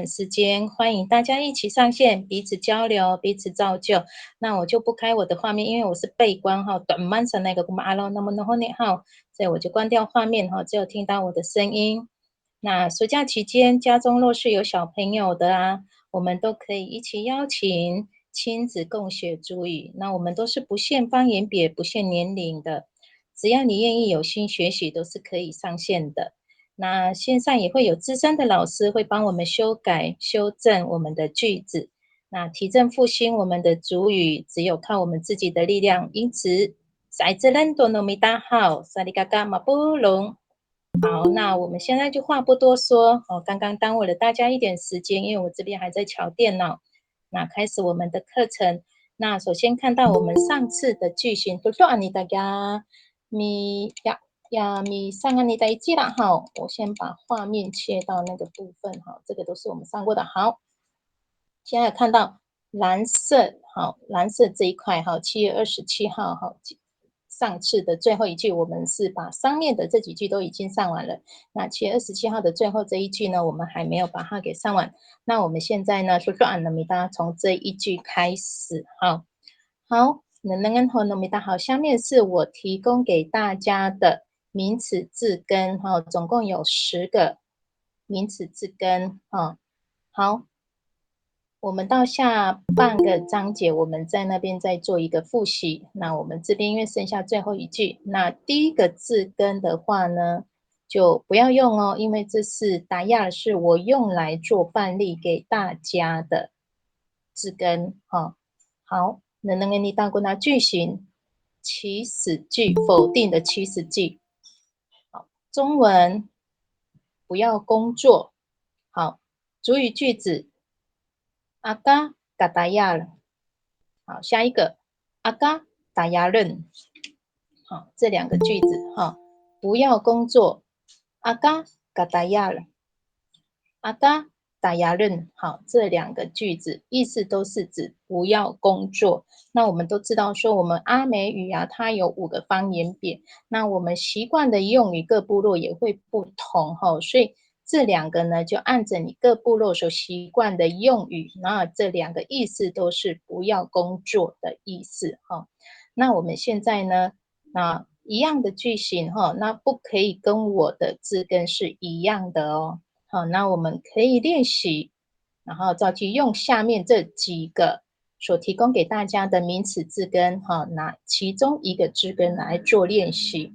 时间，欢迎大家一起上线，彼此交流，彼此造就。那我就不开我的画面，因为我是背光哈，短慢成那个阿罗那么那后面哈，所以我就关掉画面哈，只有听到我的声音。那暑假期间，家中若是有小朋友的啊，我们都可以一起邀请亲子共学主语。那我们都是不限方言别、不限年龄的，只要你愿意有心学习，都是可以上线的。那线上也会有资深的老师会帮我们修改、修正我们的句子，那提振复兴我们的主语，只有靠我们自己的力量。因此，在这人多努米达好，萨利嘎嘎马布隆。好，那我们现在就话不多说哦，刚刚耽误了大家一点时间，因为我这边还在瞧电脑。那开始我们的课程。那首先看到我们上次的句型，都说你大家米呀。米上个你的一记了哈，我先把画面切到那个部分哈，这个都是我们上过的。好，现在看到蓝色，好，蓝色这一块哈，7月27号哈，上次的最后一句，我们是把上面的这几句都已经上完了。那7月27号的最后这一句呢，我们还没有把它给上完。那我们现在呢，说按了米达，从这一句开始哈。好，能和米达好，下面是我提供给大家的名词字根哈，总共有10个名词字根哈。好，我们到下半个章节，我们在那边再做一个复习。那我们这边因为剩下最后一句，那第一个字根的话呢，就不要用哦，因为这是达亚是我用来做范例给大家的字根哈。好，能给你当过那句型，祈使句，否定的祈使句。好，中文不要工作。好，主语句子。阿嘎嘎达亚了，好，下一个阿嘎达亚人，好，这两个句子哈，不要工作，阿嘎嘎达亚了，阿嘎达亚人，好，这两个句子意思都是指不要工作。那我们都知道说，我们阿美语啊，它有5个方言别，那我们习惯的用语各部落也会不同哈，所以这两个呢，就按着你各部落所习惯的用语，那这两个意思都是不要工作的意思哈。那我们现在呢，那一样的句型哈，那不可以跟我的字根是一样的哦。好，那我们可以练习，然后再去用下面这几个所提供给大家的名词字根哈，拿其中一个字根来做练习。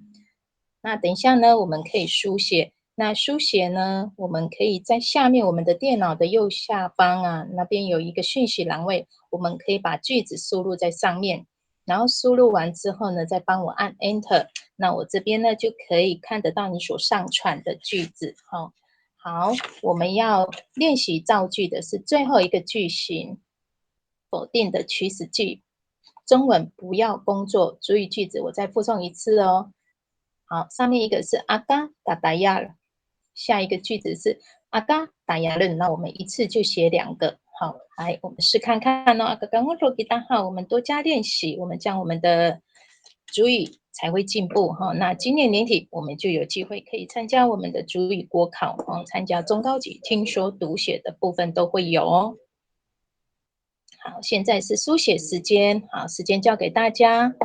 那等一下呢，我们可以书写。那书写呢，我们可以在下面我们的电脑的右下方啊，那边有一个讯息栏位，我们可以把句子输入在上面，然后输入完之后呢，再帮我按 Enter。那我这边呢就可以看得到你所上传的句子。好，我们要练习造句的是最后一个句型，否定的祈使句。中文不要工作，主语句子我再复诵一次哦。好，上面一个是阿嘎达达亚了，下一个句子是阿嘎达亚人，那我们一次就写2个。好，来我们试看看哦。阿嘎刚刚说给大家好，我们多加练习，我们将我们的主语才会进步哈。那今年年底我们就有机会可以参加我们的主语国考哦，参加中高级听说读写的部分都会有哦。好，现在是书写时间，好，时间交给大家。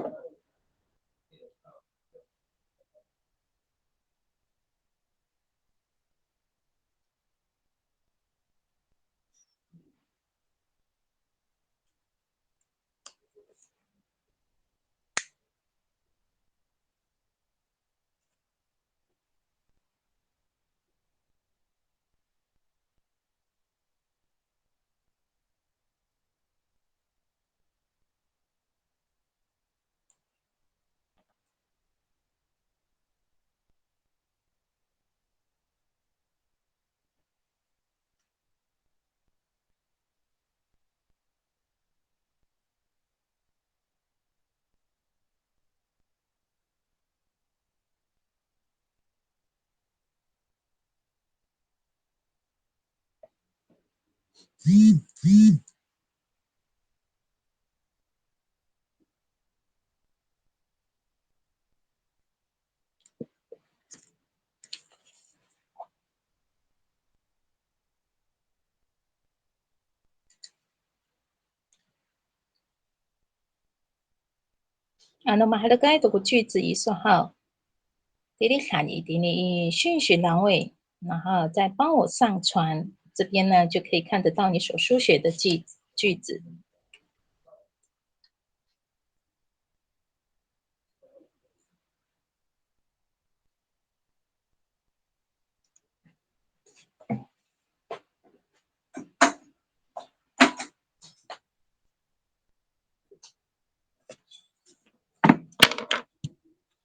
那么还有该读个句子一说好，给你看一点你讯息栏位，然后再帮我上传，这边呢就可以看得到你所书写的句子。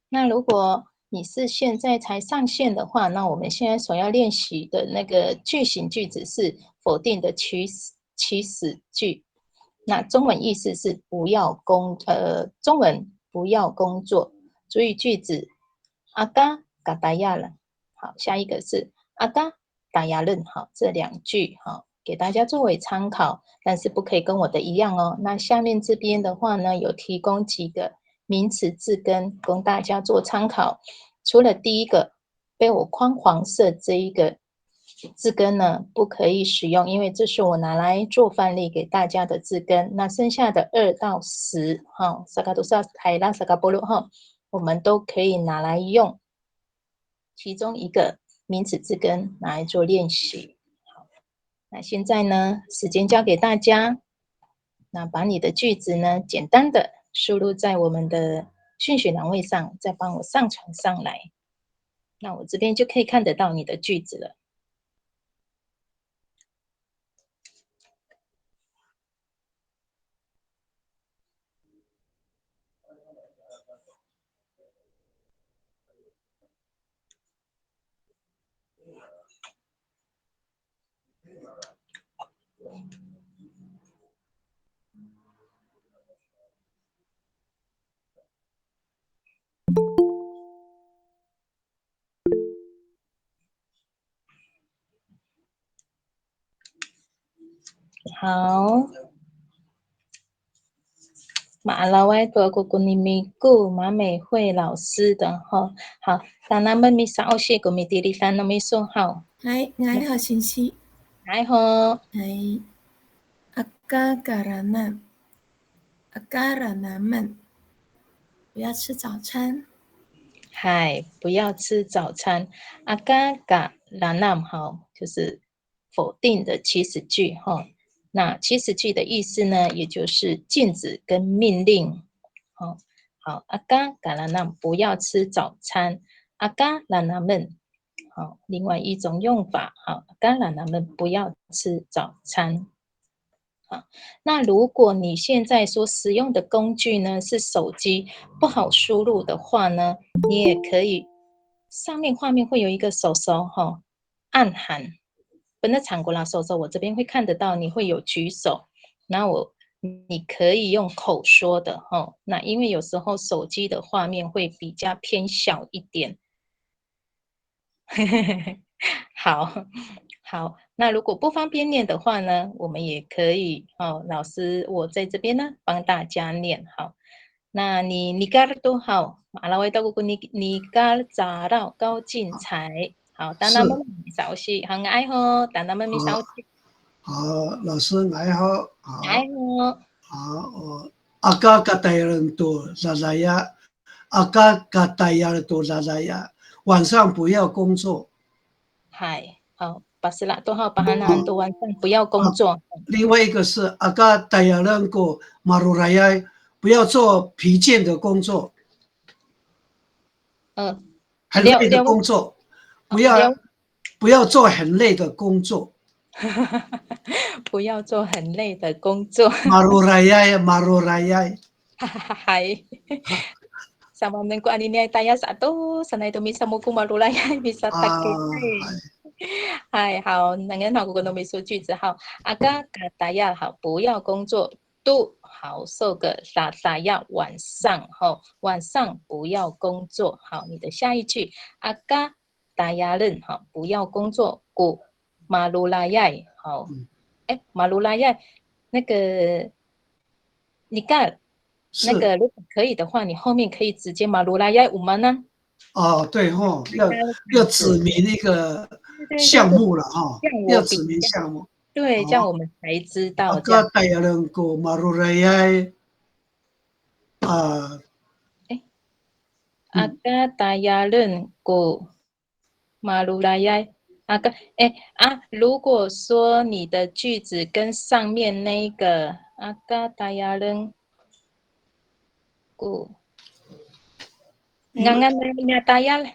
那如果你是现在才上线的话，那我们现在所要练习的那个句型句子是否定的祈使句。那中文意思是中文不要工作。主语句子阿嘎嘎达亚了。好，下一个是阿嘎达亚论。好，这两句好给大家作为参考，但是不可以跟我的一样哦。那下面这边的话呢，有提供几个名词字根供大家做参考。除了第一个被我框黄色这一个字根呢，不可以使用，因为这是我拿来做范例给大家的字根。那剩下的2到10，萨卡多萨海拉萨卡波罗哈，我们都可以拿来用其中一个名词字根拿来做练习。好，那现在呢，时间交给大家，那把你的句子呢，简单的输入在我们的讯息栏位上，再帮我上传上来。那我这边就可以看得到你的句子了。好，马拉歪多姑姑尼米姑马美惠老师的哈，好，当那么米少些个米地里三那米说好，はい、ngài好星期。还好，はい。Aka karana akarana们不要吃早餐。嗨，不要吃早餐。阿嘎嘎拉nam好，就是否定的祈使句哈。那祈使句的意思呢，也就是禁止跟命令。好，好，阿嘎嘎拉nam不要吃早餐。阿嘎拉那们好，另外一种用法好，阿嘎拉那们不要吃早餐。好，那如果你现在所使用的工具呢是手机，不好输入的话呢，你也可以，上面画面会有一个手手哈，暗喊，本的场过啦手手，我这边会看得到，你会有举手，那你可以用口说的哈，那因为有时候手机的画面会比较偏小一点，好好，那如果不方便念的话呢，我们也可以老师我在这边呢帮大家念好。那你嘎都好，马拉维到姑姑你嘎找到高进财，好，当他们是米少西很爱喝，当他们米少好，西好，老师你好，爱好，喝，好，Aka katayan to zazaya, Aka katayan to zazaya，晚上不要工作。嗨，好，巴斯拉都好，巴哈那安多晚上不要工作，另外一个是 Aka katayan ko maruraya，不要做疲倦的工作，很累的工作，不要做很累的工作。不要做很累的工作，Maruraya maruraya，嗨。Sama minggu ani ni tanya satu, sana itu misa muku marulaya bisa 啊，take 嗨，好，那个好，我都没说句子好。阿嘎嘎达亚好，不要工作。都好，受个撒撒亚晚上哈，晚上不要工作。好，你的下一句阿嘎达亚人哈，不要工作。古马鲁拉亚好，哎，马鲁拉亚那个你干那是个，如果可以的话，你后面可以直接马鲁拉亚五吗呢？哦，对哈，要指明一个对对对，项目了哈，这样我比要指明项目。对，这样我们才知道这 Aka 样。tayaran ko marurayay Agadayaran go marulaya。如果说你的句子跟上面那个agadayaran go ngangannyataya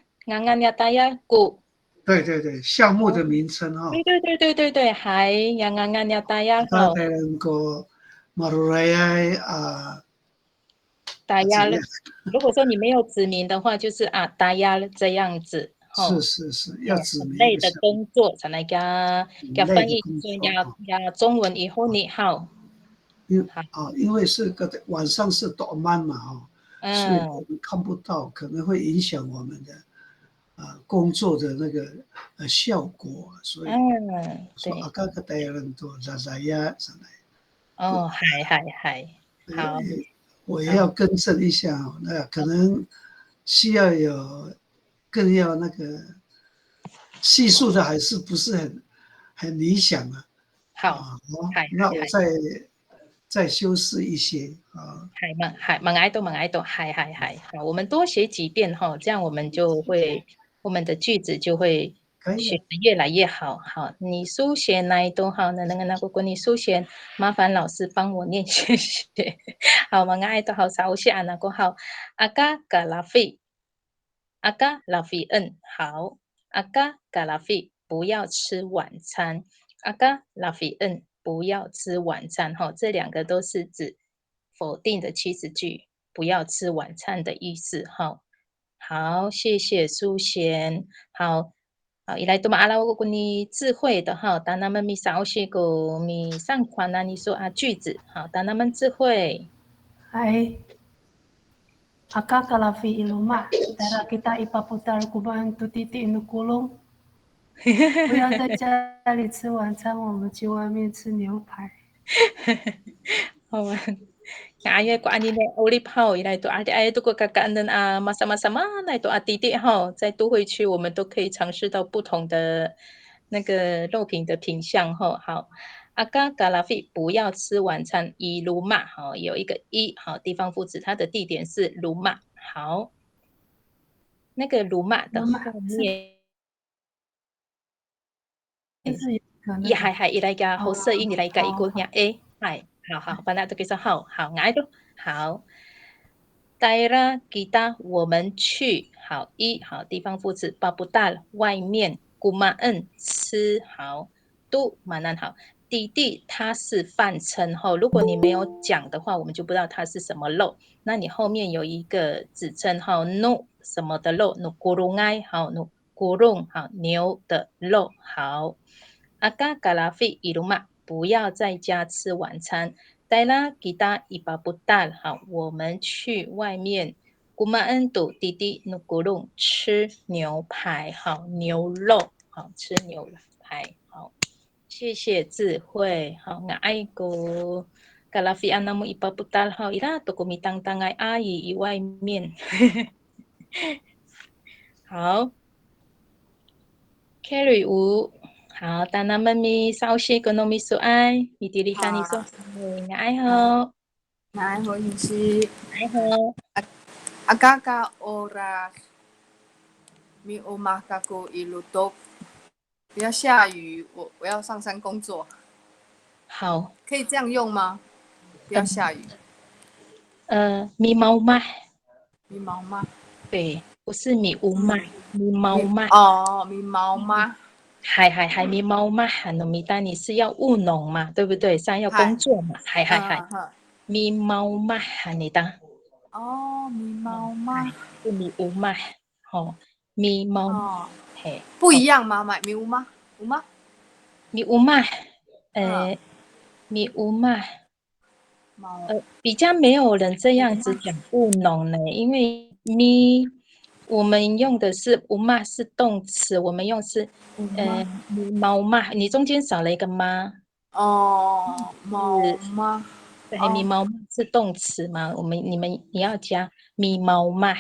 go。对对对，项目的名称哈。对，还ngangannyataya好。大人个马路来啊，大家怎样？如果说你没有指明的话，就是大家这样子，是，要指很明一下。累的工作才来给很累的翻译工作要中文以后你好。因为是个晚上是短慢嘛所以我们看不到，可能会影响我们的工作的那个效果，所以说对。个大人都在呀上来。嗨，好。我也要更正一下那可能需要更要那个系数的，还是不是很理想啊？好，那我再修饰一些猛爱豆，嗨，好，我们多写几遍这样我们的句子就会学得越来越好。好，你书写哪一段好？那个你书写，麻烦老师帮我念，谢谢。好，猛爱豆好，稍下那个好，阿嘎嘎拉菲好，阿嘎嘎拉菲不要吃晚餐，阿嘎拉菲不要吃晚餐这两个都是指否定的祈使句，不要吃晚餐的意思好，谢谢苏贤。好，以来多玛阿拉沃古尼智慧的当他们米少些个米上传你说句子当他们智慧。Akakalafi iluma, darah kita ipaputar kuban tutiti inukulung。不要在家里吃晚餐，我们去外面吃牛排。好啊。Ngayon ko ani na ulit ina ito ito ko kakaanan masa-masa mana ito弟再多回去我们都可以尝试到不同的那个肉品的品相好。阿嘎嘎拉菲不要吃晚餐，以鲁玛有一个地方副词，它的地点是鲁玛。好，那个鲁玛的后面也还一来个后摄音，一来个一个好，把那都给说好，挨着好。带了kita我们去好地方副词巴布达外面古玛吃好都蛮难好。弟弟它是泛称如果你没有讲的话，我们就不知道它是什么肉。那你后面有一个指称no 什么的肉 no 咕隆埃no 咕隆牛的肉好。阿嘎嘎拉菲伊鲁玛不要在家吃晚餐。带啦吉他一把不大我们去外面古玛恩杜弟弟努古隆吃牛排牛肉吃牛排谢谢智慧爱国嘎拉菲安那么一把不大伊拉都古米当当爱阿姨以外面好 carry 五好，但那么咪稍些个糯米素爱，米地里当你说爱好。Nai ho si好。akaka ora mi omaka ko ilutok。不要下雨，我要上山工作。好，可以这样用吗？不要下雨。咪猫吗？咪毛吗？对，不是咪乌吗？咪猫吗？咪毛吗？还咪猫吗？农咪丹你是要务农嘛，对不对？上要工作嘛，还咪猫吗？你当咪猫吗？是咪乌吗？咪猫嘿，不一样吗？咪乌吗？乌吗？咪乌吗？咪乌吗？比较没有人这样子讲务农呢，因为咪我们用的是乌嘛是动词，我们用是咪猫嘛，你中间少了一个吗？猫吗？对，咪猫是动词嘛，你要加咪猫嘛，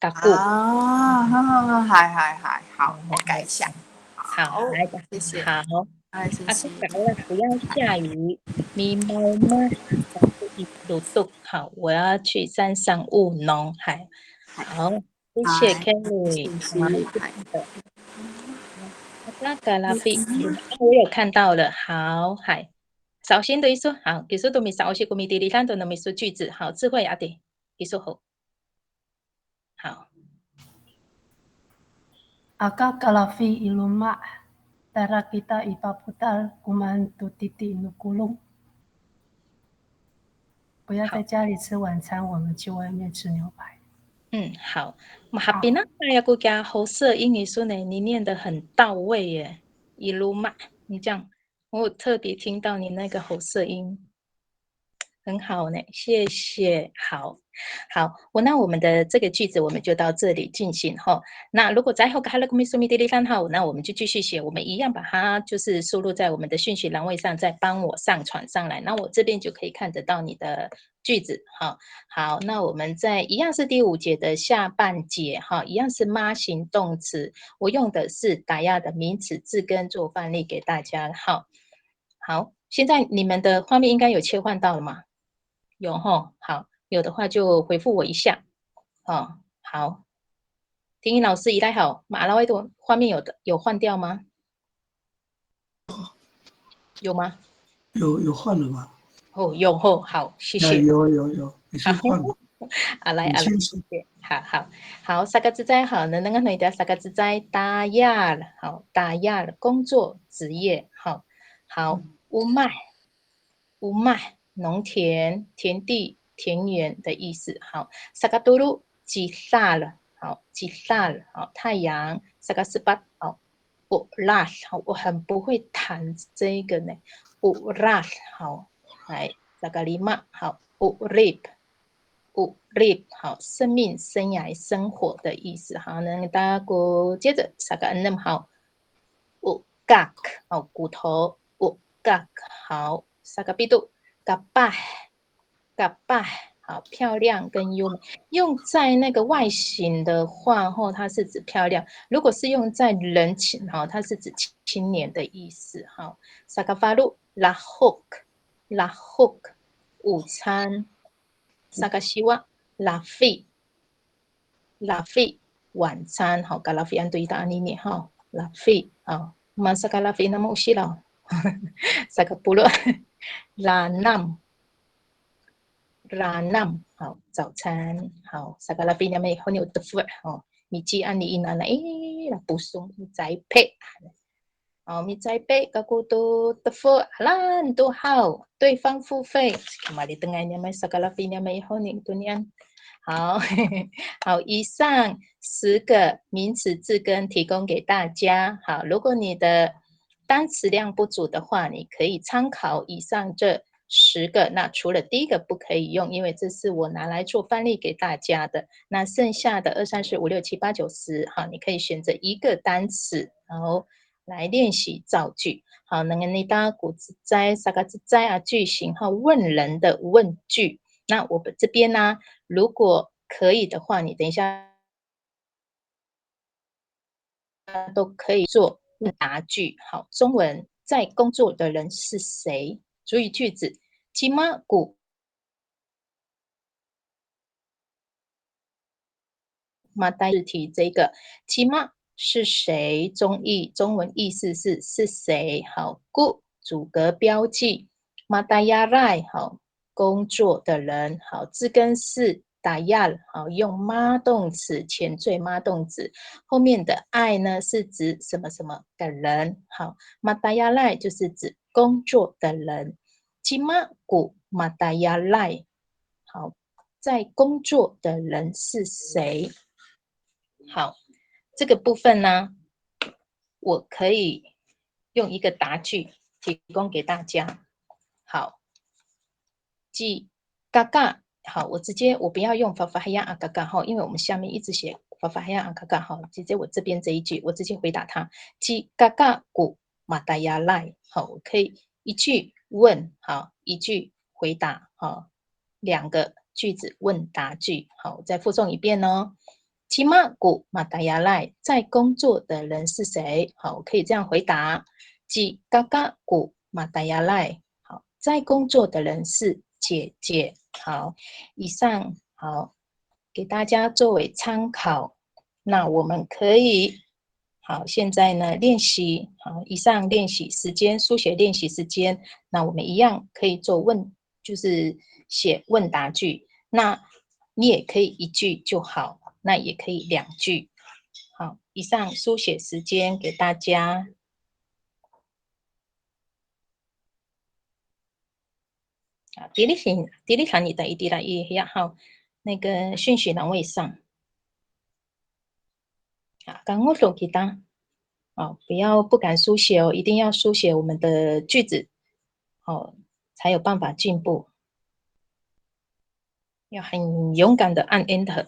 嘎固好，我改一下。好，来吧，谢谢。好，谢谢。不要下雨，咪猫嘛，好，我要去山上务农，好。谢谢嗨 Kelly，好，嗨，那拉菲，我有看到了，好，嗨，首先对说，好，其实都没首先，我们第二单都没说句子，好，智慧啊对，其实好，好， Aka kalafi iluma, tara kita ipaputar kumantu titi nukulung。不要在家里吃晚餐，我们去外面吃牛排。好，马比那呀，国家红色英语说呢，你念得很到位耶，一路嘛，你这样，我特别听到你那个红色音。很好呢，谢谢。好，那我们的这个句子我们就到这里进行哈。那如果在后还有个没说明的地方哈，那我们就继续写，我们一样把它就是输入在我们的讯息栏位上，再帮我上传上来。那我这边就可以看得到你的句子哈。好，那我们在一样是第5节的下半节哈，一样是妈型动词，我用的是打压的名词字根做范例给大家哈。好，现在你们的画面应该有切换到了吗？有吼，好，有的话就回复我一下。哦，好，婷颖老师，一来好，马拉维多画面有换掉吗？有吗？有换了吗？哦，有吼，好，谢谢。有，已经换了。啊来，很清楚。好，三个字在好，能个你的三个字在打压了，好，打压了，工作职业，好，乌麦，农田、田地、田园的意思。好，萨嘎多鲁吉萨了，好，吉萨了，好，太阳，萨嘎斯巴，好，不拉，好，我很不会弹这个呢，不拉，好，来，萨嘎里玛，好，不 rip，好，生命、生涯、生活的意思。好，那大家接着萨嘎恩那么好，不 gak，好，骨头，不 gak，好，萨嘎比度。嘎拜，好，漂亮跟优美，用在那个外形的话，它是指漂亮；如果是用在人情，它是指青年的意思。哈，萨嘎发路拉 hook，午餐，萨嘎西瓦拉费，晚餐。好，嘎拉费安对达尼尼哈，拉费啊，马萨嘎拉费那么西了，萨嘎布罗拉南。ranam， 好，早餐，好，segala pinnya may honey utfur， 哦，米基安尼伊娜那，啦，补充米栽培，哦，米栽培，个古都utfur，啦，都好，对方付费，kembali tengahnya may segala pinnya may honey dunian， 好，好，以上10个名词字根提供给大家，好，如果你的单词量不足的话，你可以参考以上这10个，那除了第一个不可以用，因为这是我拿来做范例给大家的。那剩下的2、3、4、5、6、7、8、9、10，好，你可以选择一个单词，然后来练习造句。好，那个你当古字在啥个字在啊句型哈问人的问句。那我们这边呢，如果可以的话，你等一下都可以做问答句。好，中文在工作的人是谁？主语句子。吉马古马代日题这个吉马是谁？中文意思是谁？好，古主格标记马达亚赖好工作的人好字根是打亚好用妈动词前缀妈动词后面的爱呢是指什么什么的人好马达亚赖就是指工作的人。吉马古马达亚赖，好，在工作的人是谁？好，这个部分呢，我可以用一个答句提供给大家。好，即嘎嘎，好，我不要用法法哈亚阿嘎嘎哈，因为我们下面一直写法法哈亚阿嘎嘎哈，直接我这边这一句，我直接回答他，即嘎嘎古马达亚赖，好，我可以一句问，好，一句回答，好，2个句子问答句，好，再复诵一遍哦。吉马古马达亚赖在工作的人是谁？好，我可以这样回答：吉嘎嘎古马达亚赖，好，在工作的人是姐姐。好，以上好给大家作为参考。那我们可以，好，现在呢练习，好，以上练习时间，书写练习时间，那我们一样可以做就是写问答句，那你也可以一句就好，那也可以2句。好，以上书写时间给大家。啊，第二行你的一滴来一下好，那个讯息栏位上。啊，刚我手给当，哦，不敢书写哦，一定要书写我们的句子，哦，才有办法进步。要很勇敢的按 Enter。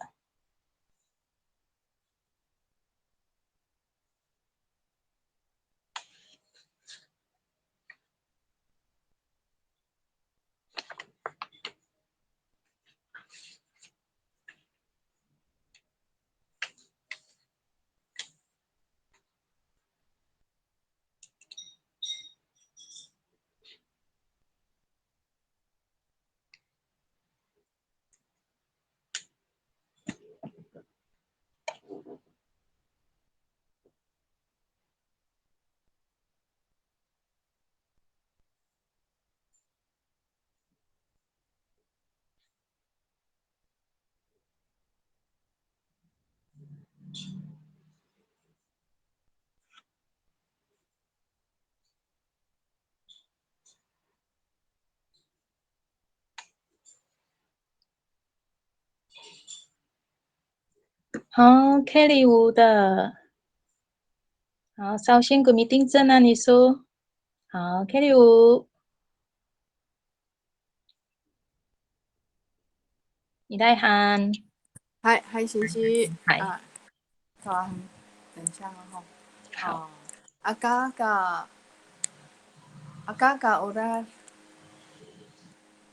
好 ，Kelly 吴的，好，绍兴古米丁真啊，你说，好，Kelly 吴，你来喊，嗨，星星嗨，啊，早安，等一下哈。好，Agak-agak oras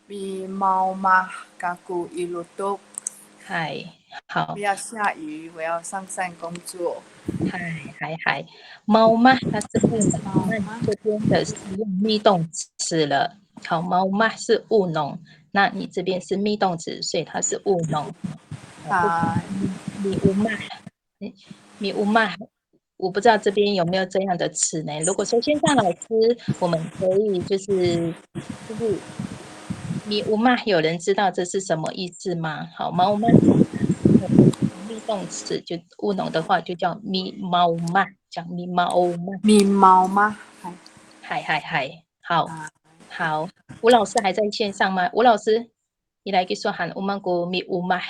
mi mau kaku ilutuk， 嗨，好，不要下雨，我要上山工作。嗨，猫嘛，它是务农，那你猫吗？这边的是用 be 动词了，好，猫嘛是务农，那你这边是 be 动词，所以它是务农。嗨，米乌麦，米乌麦，我不知道这边有没有这样的词呢？如果说线上老师，我们可以就是米乌麦，有人知道这是什么意思吗？好，毛乌麦，be 动词就务农的话就叫米毛麦，讲米毛麦，咪猫吗？嗨，好，啊，好，吴老师还在线上吗？吴老师，你来给说喊我们国米乌麦。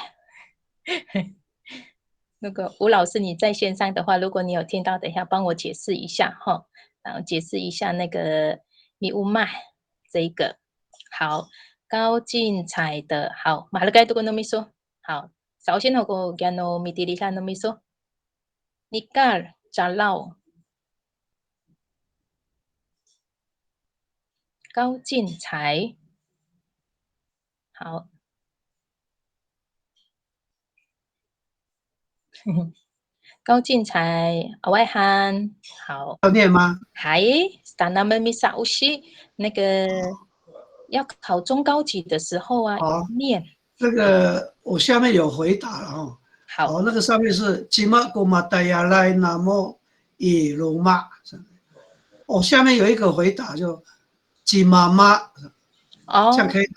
那个吴老师，你在线上的话，如果你有听到，等一下帮我解释一下哈，然后解释一下那个米乌麦这一个。好，高进彩的好，马来盖多个糯米说好，首先我个讲糯米地里看糯米说，尼嘎尔扎老高进彩好。高进才外汉好，要念吗？还 Stanam Misa Ushi 那个要考中高级的时候啊，好，念这个我下面有回答了哦。好，那个上面是吉玛古玛达亚来那么伊鲁玛。下面有一个回答就吉妈妈，这样哦，可以吗？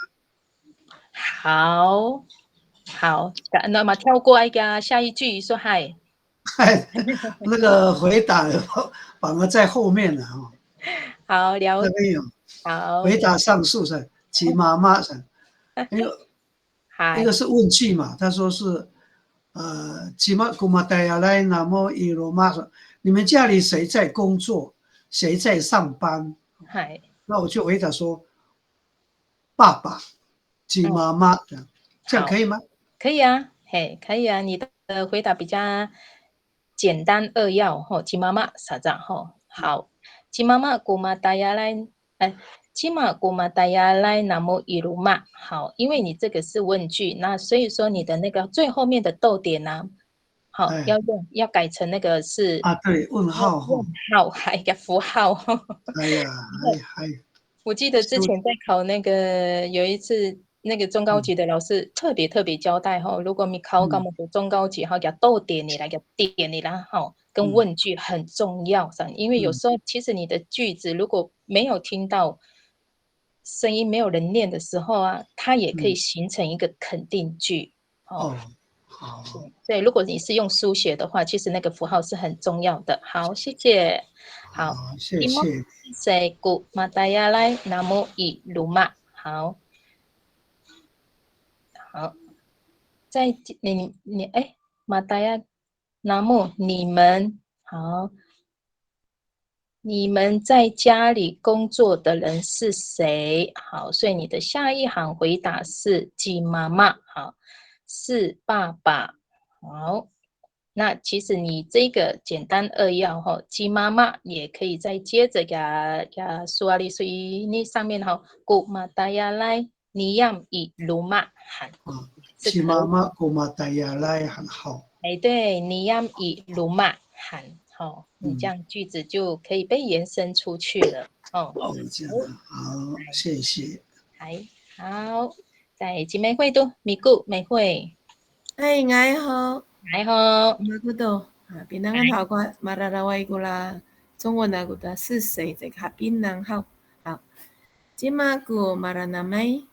好，那么跳过一个下一句说嗨，那个回答反而在后面了哈。好那边有好，回答上述是吉妈妈，因为一嗨，个是问句嘛，他说是吉玛古玛达亚来那么伊罗玛说，你们家里谁在工作，谁在上班？嗨，那我就回答说爸爸，吉妈妈，这样好，可以吗？可以啊，嘿，可以啊，你的回答比较简单扼要吼，鸡妈妈啥子吼，好，鸡妈妈姑妈大家来，鸡妈姑妈大家来，那么一路嘛，好，因为你这个是问句，那所以说你的那个最后面的逗点呢，好，要改成那个是对，问号问号，还一个符号，哎呀，还我记得之前在考那个有一次那个中高级的老师特别交代哈，如果你考高么中高级哈，要逗点你来，要点你啦哈，跟问句很重要因为有时候其实你的句子如果没有听到声音，没有人念的时候啊，它也可以形成一个肯定句哦。好，对，如果你是用书写的话，其实那个符号是很重要的。好，谢谢。好，谢谢。谁古马达亚来南无以鲁玛。好，好，在马达亚南无你们好，你们在家里工作的人是谁？好，所以你的下一行回答是鸡妈妈。好，是爸爸。好。那其实你这个简单扼要哈，鸡妈妈也可以再接着呀苏阿里苏伊那上面哈，古马达亚来尼样以鲁玛喊，鸡妈妈古马达亚来很好。对，尼样以鲁玛喊，你这样句子就可以被延伸出去了这样好，谢谢。好，在姐妹会都米姑美会，爱好。Bagus Pinangan好过mararawai gula 中文的古是谁这个pinang好。好，今嘛古 maranamai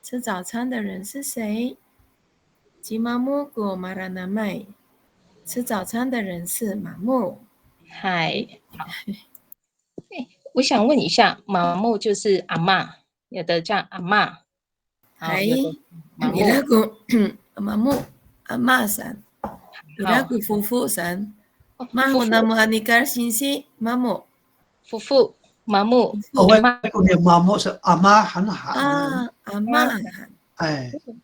吃早餐的人是谁？今嘛木古 maranamai 吃早餐的人是马木。嗨，好。我想问一下，马木就是阿嬷，有的叫阿嬷，有的马木。马木阿嬷san，伊拉古夫妇san，马木那么阿尼卡信息马木。夫妇马木。我念马木是阿妈很好。阿妈。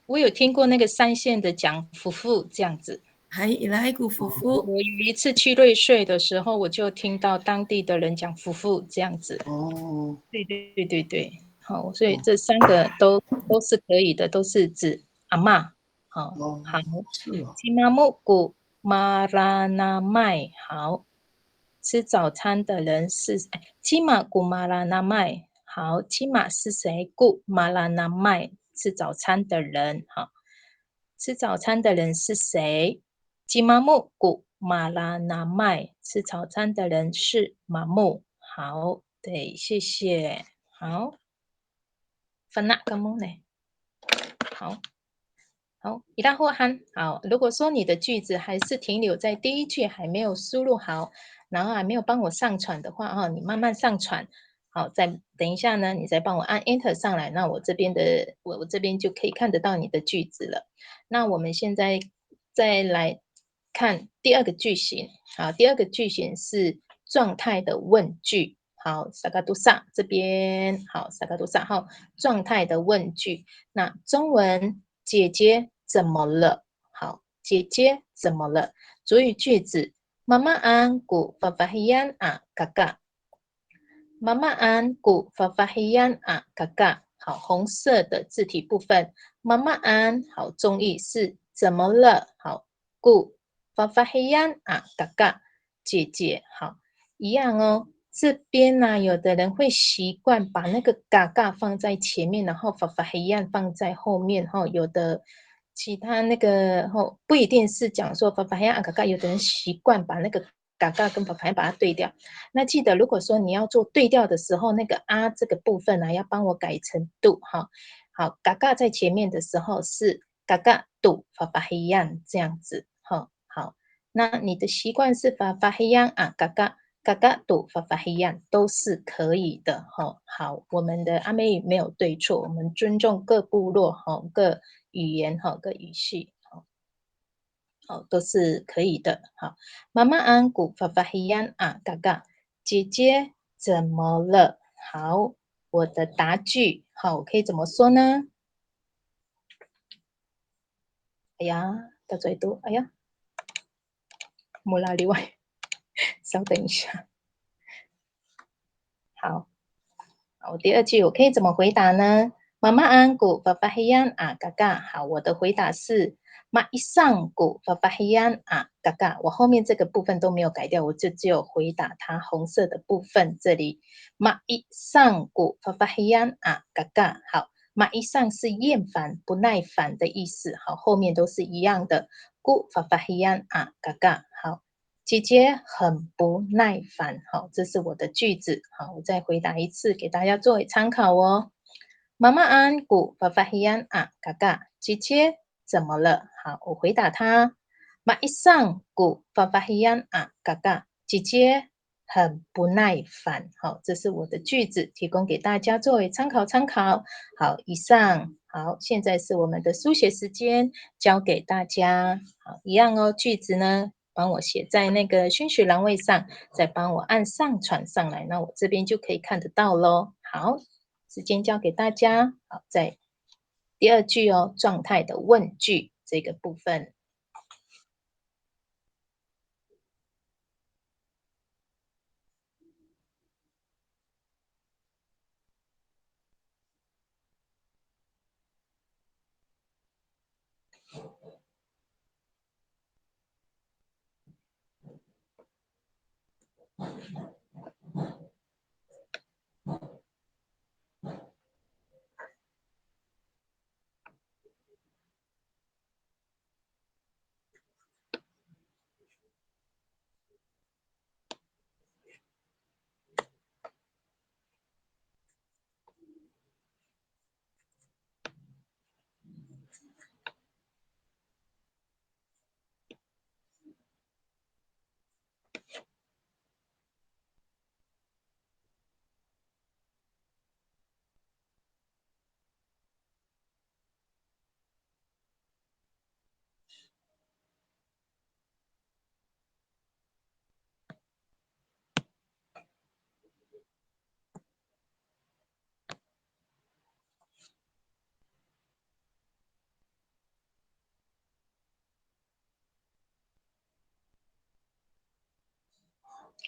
我有听过那个三线的讲夫妇这样子。伊拉古夫妇。我有一次去瑞穗的时候，我就听到当地的人讲夫妇这样子。对。好，所以这三个都是可以的，都是指阿嬷。好，吉妈木古马拉那麦。好，吃早餐的人是吉玛古马拉那麦。好，吉玛是谁？古马拉那麦，吃早餐的人。好，吃早餐的人是谁？吉玛木古马拉那麦，吃早餐的人是马木。好，对，谢谢。好。分那个木呢？好，伊拉霍汉。好，如果说你的句子还是停留在第一句，还没有输入好，然后还没有帮我上传的话，你慢慢上传。好，再等一下呢，你再帮我按 Enter 上来，那我这边就可以看得到你的句子了。那我们现在再来看第二个句型。好，第二个句型是状态的问句。好，萨嘎杜萨这边，好，萨嘎杜萨，好，状态的问句。那中文，姐姐怎么了？好，姐姐怎么了？主语句子，妈妈安古发发黑安啊，嘎嘎。妈妈安古发发黑安啊，嘎嘎。好，红色的字体部分，妈妈安，好，中译是怎么了？好，古发发黑安啊，嘎嘎。姐姐，好，一样哦。这边呢，有的人会习惯把那个嘎嘎放在前面，然后法法黑暗放在后面。有的其他那个不一定是讲说法法黑暗嘎嘎，有的人习惯把那个嘎嘎跟法法黑把它对调。那记得，如果说你要做对调的时候，那个啊这个部分呢，要帮我改成度好，嘎嘎在前面的时候是嘎嘎度法法黑暗这样子。好，那你的习惯是法法黑暗啊嘎嘎。嘎嘎读发发黑样都是可以的。好，我们的阿美语没有对错，我们尊重各部落各语言各语系都是可以的。好，妈妈安古发发黑样啊，嘎嘎，姐姐怎么了？好，我的答句好，我可以怎么说呢？哎呀，到最多，哎呀，莫拉例外。稍等一下。好，我第二句我可以怎么回答呢？妈妈安古发发黑暗啊，嘎嘎。好，我的回答是妈一上古发发黑暗啊，嘎嘎。我后面这个部分都没有改掉，我就只有回答它红色的部分这里。妈一上古发发黑暗啊，嘎嘎。好，马以上是厌烦、不耐烦的意思，好，后面都是一样的。Ku fafahian a kakak，好，姐姐很不耐烦，好，这是我的句子，好，我再回答一次，给大家作为参考哦。妈妈安 ku fafahian a kakak，姐姐怎么了？好，我回答她。马以上 ku fafahian a kakak，姐姐很不耐烦，好，这是我的句子，提供给大家作为参考。好，以上，好，现在是我们的书写时间，教给大家，好，一样哦，句子呢，帮我写在那个宣学栏位上，再帮我按上传上来，那我这边就可以看得到咯。好，时间交给大家，好，在第二句哦，状态的问句这个部分。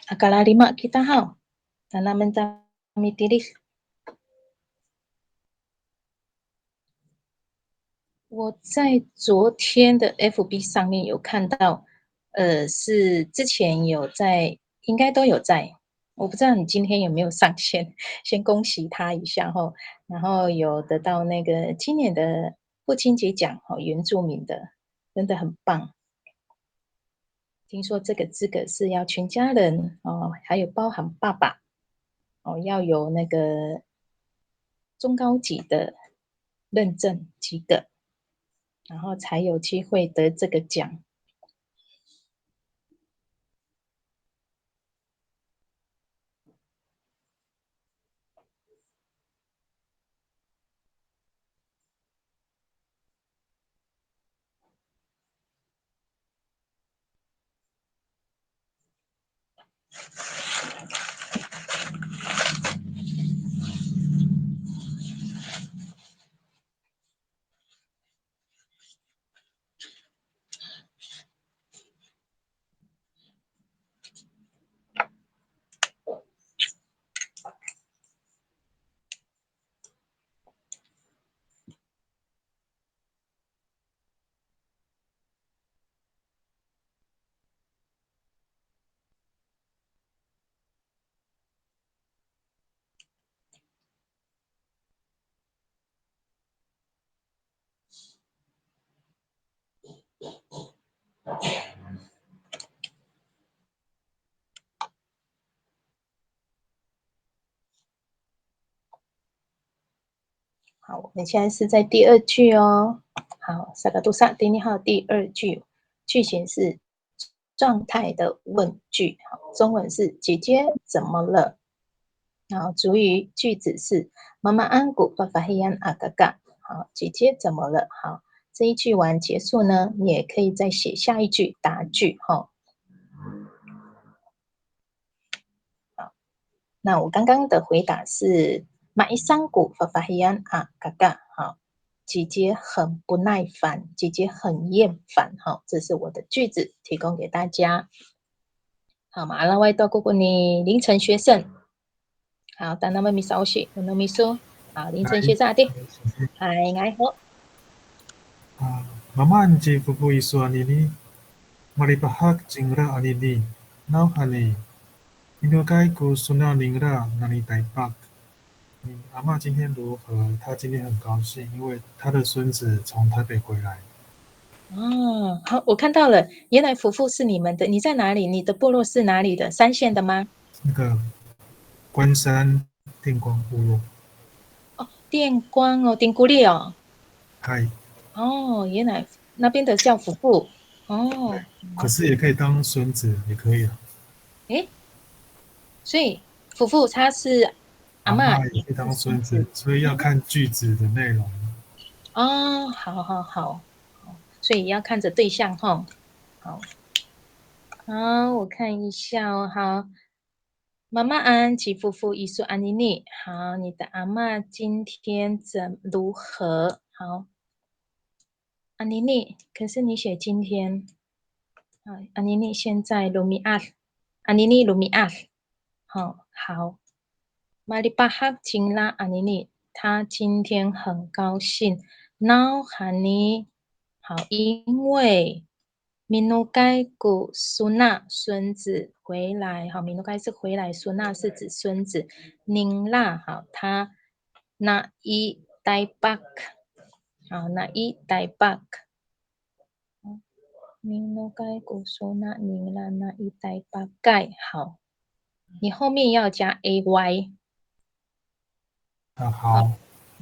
Akalarima kita hao, tanaman kami tiris。我在昨天的 FB 上面有看到，是之前有在，应该都有在，我不知道你今天有没有上线，先恭喜他一下哈。然后有得到那个今年的父亲节奖哦，原住民的，真的很棒。听说这个资格是要全家人哦，还有包含爸爸哦，要有那个中高级的认证及格，然后才有机会得这个奖。好，我们现在是在第二句哦。好，萨嘎杜萨丁尼号第二句，句型是状态的问句，好，中文是姐姐怎么了？然后主语句子是妈妈安古爸爸黑安阿嘎嘎，好，姐姐怎么了？好，这一句完结束呢，你也可以再写下一句答句哈。好，那我刚刚的回答是马伊桑古爸爸黑安阿嘎嘎，好。姐姐很不耐烦，姐姐很厌烦，好，这是我的句子，提供给大家。好，马拉外多姑姑你凌晨学生，好，但那么咪稍息，我能咪说，好，凌晨学生的，嗨，爱好。Mama anji pupu isu anini, maripahak jingra anini, nau hani, inukai ku suna ningra nani taipak, 你阿嬷今天如何？她今天很高兴，因为她的孙子从台北回来。哦，好，我看到了，原来夫妇是你们的，你在哪里？你的部落是哪里的？三线的吗？那个关山电光部落。哦，电光哦，顶古里哦。嗨。哦，原来那边的叫夫妇。哦，可是也可以当孙子，也可以啊。诶，所以夫妇他是阿阿嬷，嬷也可以当也是孙孙子，子。所以要看句子的内容。哦，好好好，所以要看着对象哈。好，好，我看一下哦。好，妈妈安吉夫妇伊苏安妮妮。好，你的阿嬷今天如何？好，安妮妮，可是你写今天。安妮妮现在卢米阿，安妮妮卢米阿。好。玛丽巴哈金拉安妮妮，她今天很高兴。now 喊你好，因为米努盖古苏娜孙子回来。好，米努盖是回来，苏娜是指孙子。宁拉好，他那一代巴克。好，那一代巴克。米努盖古苏娜宁拉那一代巴盖。好，你后面要加 ay。好。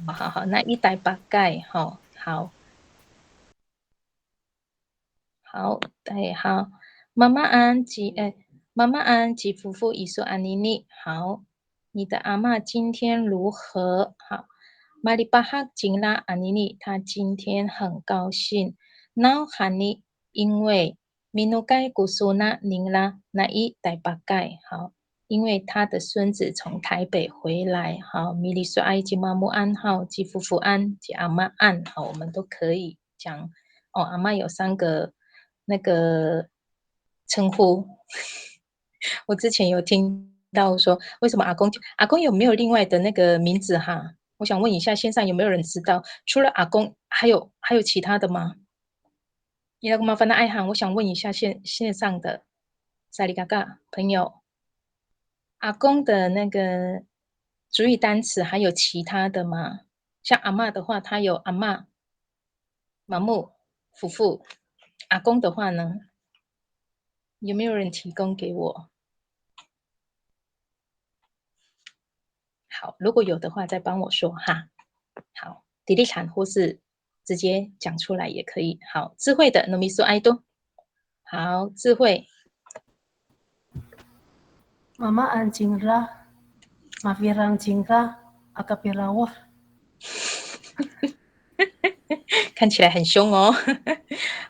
好，那一代八盖。好，对，好。妈妈安吉，妈妈安吉夫妇伊说安妮妮。好，你的阿嬷今天如何？好，玛丽巴哈金拉安妮妮，她今天很高兴。now 喊你，因为米努盖古苏那宁拉那一代八盖。好。因为他的孙子从台北回来。好，米里说埃及妈母安。好，吉夫妇安，吉阿妈安。好，我们都可以讲。哦，阿妈有3个那个称呼。我之前有听到说，为什么阿公有没有另外的那个名字哈？我想问一下，线上有没有人知道？除了阿公，还有其他的吗？伊拉个麻烦的爱喊，我想问一下线上的萨利嘎嘎朋友。阿公的那个主语单词还有其他的吗？像阿嬷的话，他有阿嬷、妈木、夫妇。阿公的话呢，有没有人提供给我？好，如果有的话，再帮我说哈。好，迪丽坎或是直接讲出来也可以。好，智慧的努米苏埃多。好，智慧。Mama an cingra, mafirang cingra, akapirawah。看起来很凶哦。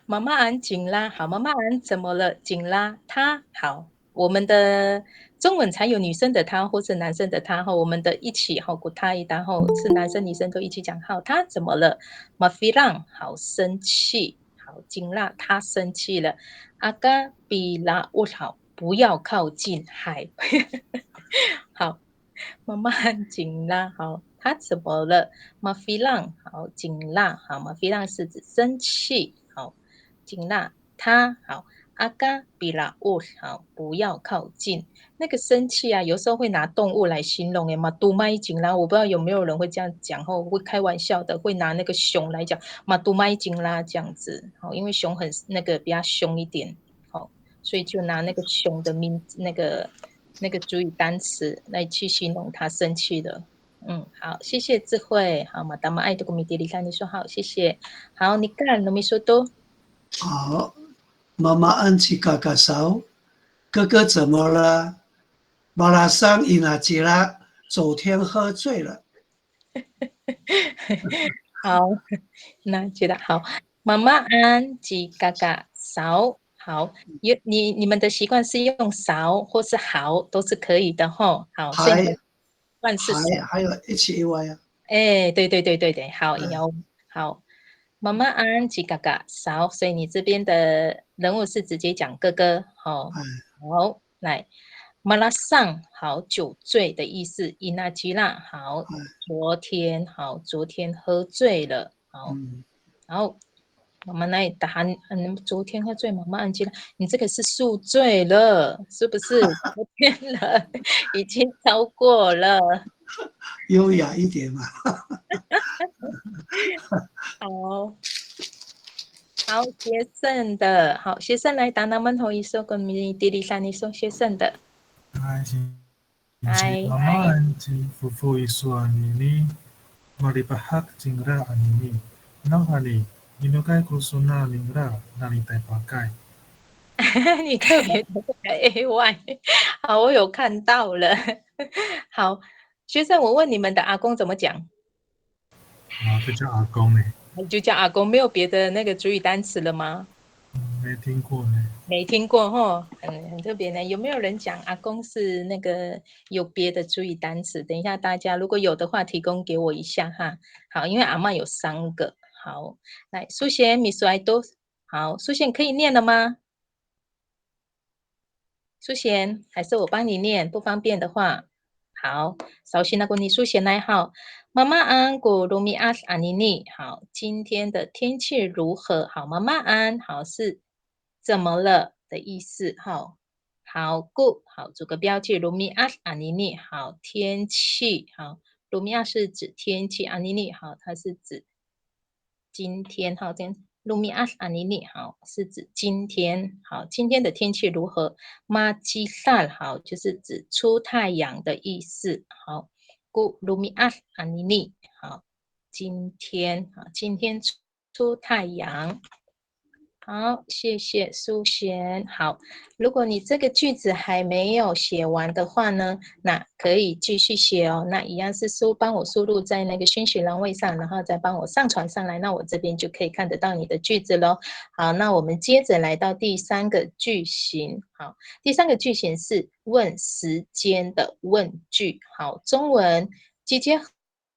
妈妈安紧拉，好，妈妈安怎么了？紧拉，她好，我们的中文才有女生的她或是男生的他哈，我们的一起哈，古他一然后是男生女生都一起讲好，他怎么了？马菲让好生气，好紧拉，他生气了。阿嘎比拉我好，不要靠近海。好。妈妈很紧啦，好，他怎么了？马菲浪，好，紧啦，好，马菲浪是指生气，好，紧啦，他好，阿嘎比拉乌，好，不要靠近。那个生气啊，有时候会拿动物来形容，诶嘛，杜麦紧啦，我不知道有没有人会这样讲，或会开玩笑的，会拿那个熊来讲，嘛，杜麦紧啦这样子，好，因为熊很那个比较凶一点，好，所以就拿那个熊的名字那个主语单词来去形容他生气的。好，谢谢智慧。好，马达玛爱的古米迪里看你说好，谢谢。好，你看，农民说多。好，妈妈安琪嘎嘎烧，哥哥怎么了？马拉桑伊纳吉拉昨天喝醉了。好，那觉得好。妈妈安吉嘎嘎勺。好，你们的习惯是用勺或是好都是可以的吼。好，所以你们惯是勺。还有 HAY 啊。对，好，有好。妈妈安吉嘎嘎勺，所以你这边的人物是直接讲哥哥。好，好，来。马拉桑好，酒醉的意思。伊纳吉拉好，昨天喝醉了。好，然后妈妈那里答昨天喝醉，妈妈安吉拉，你这个是宿醉了，是不是？昨天了，已经超过了。优雅一点嘛。好，好，学生的，好，学生来打那么头一首跟米迪丽珊一首学生的，嗨，嗨， mama anjing fufu isu anini maribahak jingra anini nahani inokai kusuna ningra nani tai pakai。你特别的这个 AY， 好，我有看到了。好，学生，我问你们的阿公怎么讲？就叫阿公呢。就叫阿公，没有别的那个主语单词了吗？没听过呢。没听过哈，很特别呢。有没有人讲阿公是那个有别的主语单词？等一下大家如果有的话，提供给我一下哈。好，因为阿嬷有3个。好，来，苏贤，米苏爱多。好，苏贤可以念了吗？苏贤，还是我帮你念，不方便的话。好，稍息那个你苏贤来好。妈妈安古鲁米阿斯阿尼尼。好，今天的天气如何？好，妈妈安，好是怎么了的意思。好，好 good， 好，做个标记。鲁米阿斯阿尼尼，好，天气。好，鲁米阿是指天气，阿尼尼，好，它是指今天。好，今天。鲁米阿斯阿尼尼，好，是指今天。好，今天的天气如何？马基萨，好，就是指出太阳的意思。好，古鲁米阿斯阿尼尼，好，今天，好，今天出太阳。好，谢谢苏贤。好，如果你这个句子还没有写完的话呢，那可以继续写哦。那一样是帮我输入在那个讯息栏位上，然后再帮我上传上来，那我这边就可以看得到你的句子咯。好，那我们接着来到第3个句型。好，第3个句型是问时间的问句。好，中文姐姐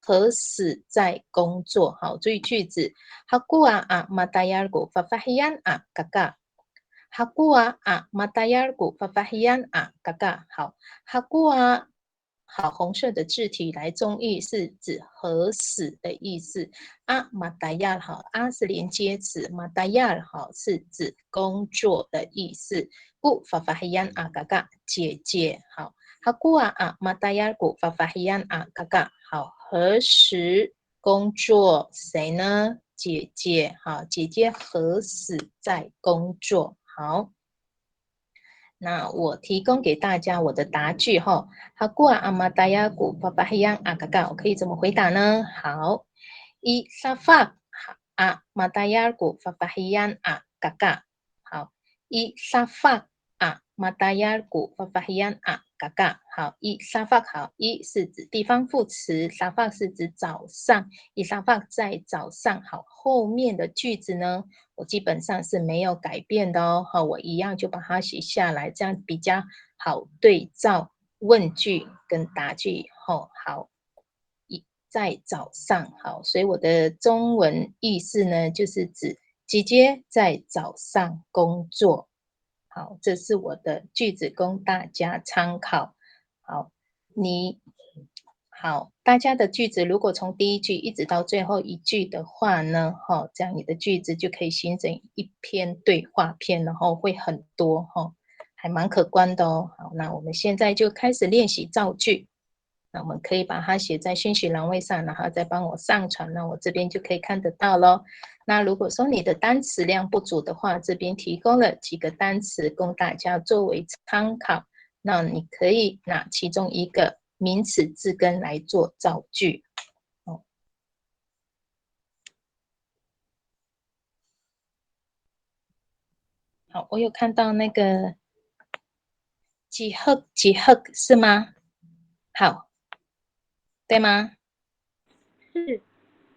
何时在工作？好，注意句子。Haku matayarku fafahian kakak。Haku matayarku fafahian kakak。好 ，Haku 好，红色的字体来中译是指何时的意思。matayar 好，是连接词 ，matayar 好是指工作的意思。ku fafahian kakak 姐姐好。Haku matayarku fafahian kakak。好，何时工作？谁呢？姐姐。好，姐姐何时在工作？好，那我提供给大家我的答句哈。Haku matayarku fafahian kakak，我可以怎么回答呢？好，Isafak matayarku fafahian kakak。好，Isafak matayarku fafahian kakak。好，Isafak 好，是指地方副词 ，Safak 是指早上，Isafak 在早上。好，后面的句子呢，我基本上是没有改变的哦。好，我一样就把它写下来，这样比较好对照问句跟答句。好，在早上。好，所以我的中文意思呢，就是指姐姐在早上工作。好，这是我的句子供大家参考。好，好，大家的句子如果从第一句一直到最后一句的话呢，这样你的句子就可以形成一篇对话篇，然后会很多，还蛮可观的哦。好，那我们现在就开始练习造句。那我们可以把它写在讯息栏位上，然后再帮我上传，那我这边就可以看得到咯。那如果说你的单词量不足的话，这边提供了几个单词供大家作为参考。那你可以拿其中一个名词字根来做造句。好，我有看到那个几何是吗？好，对吗？是。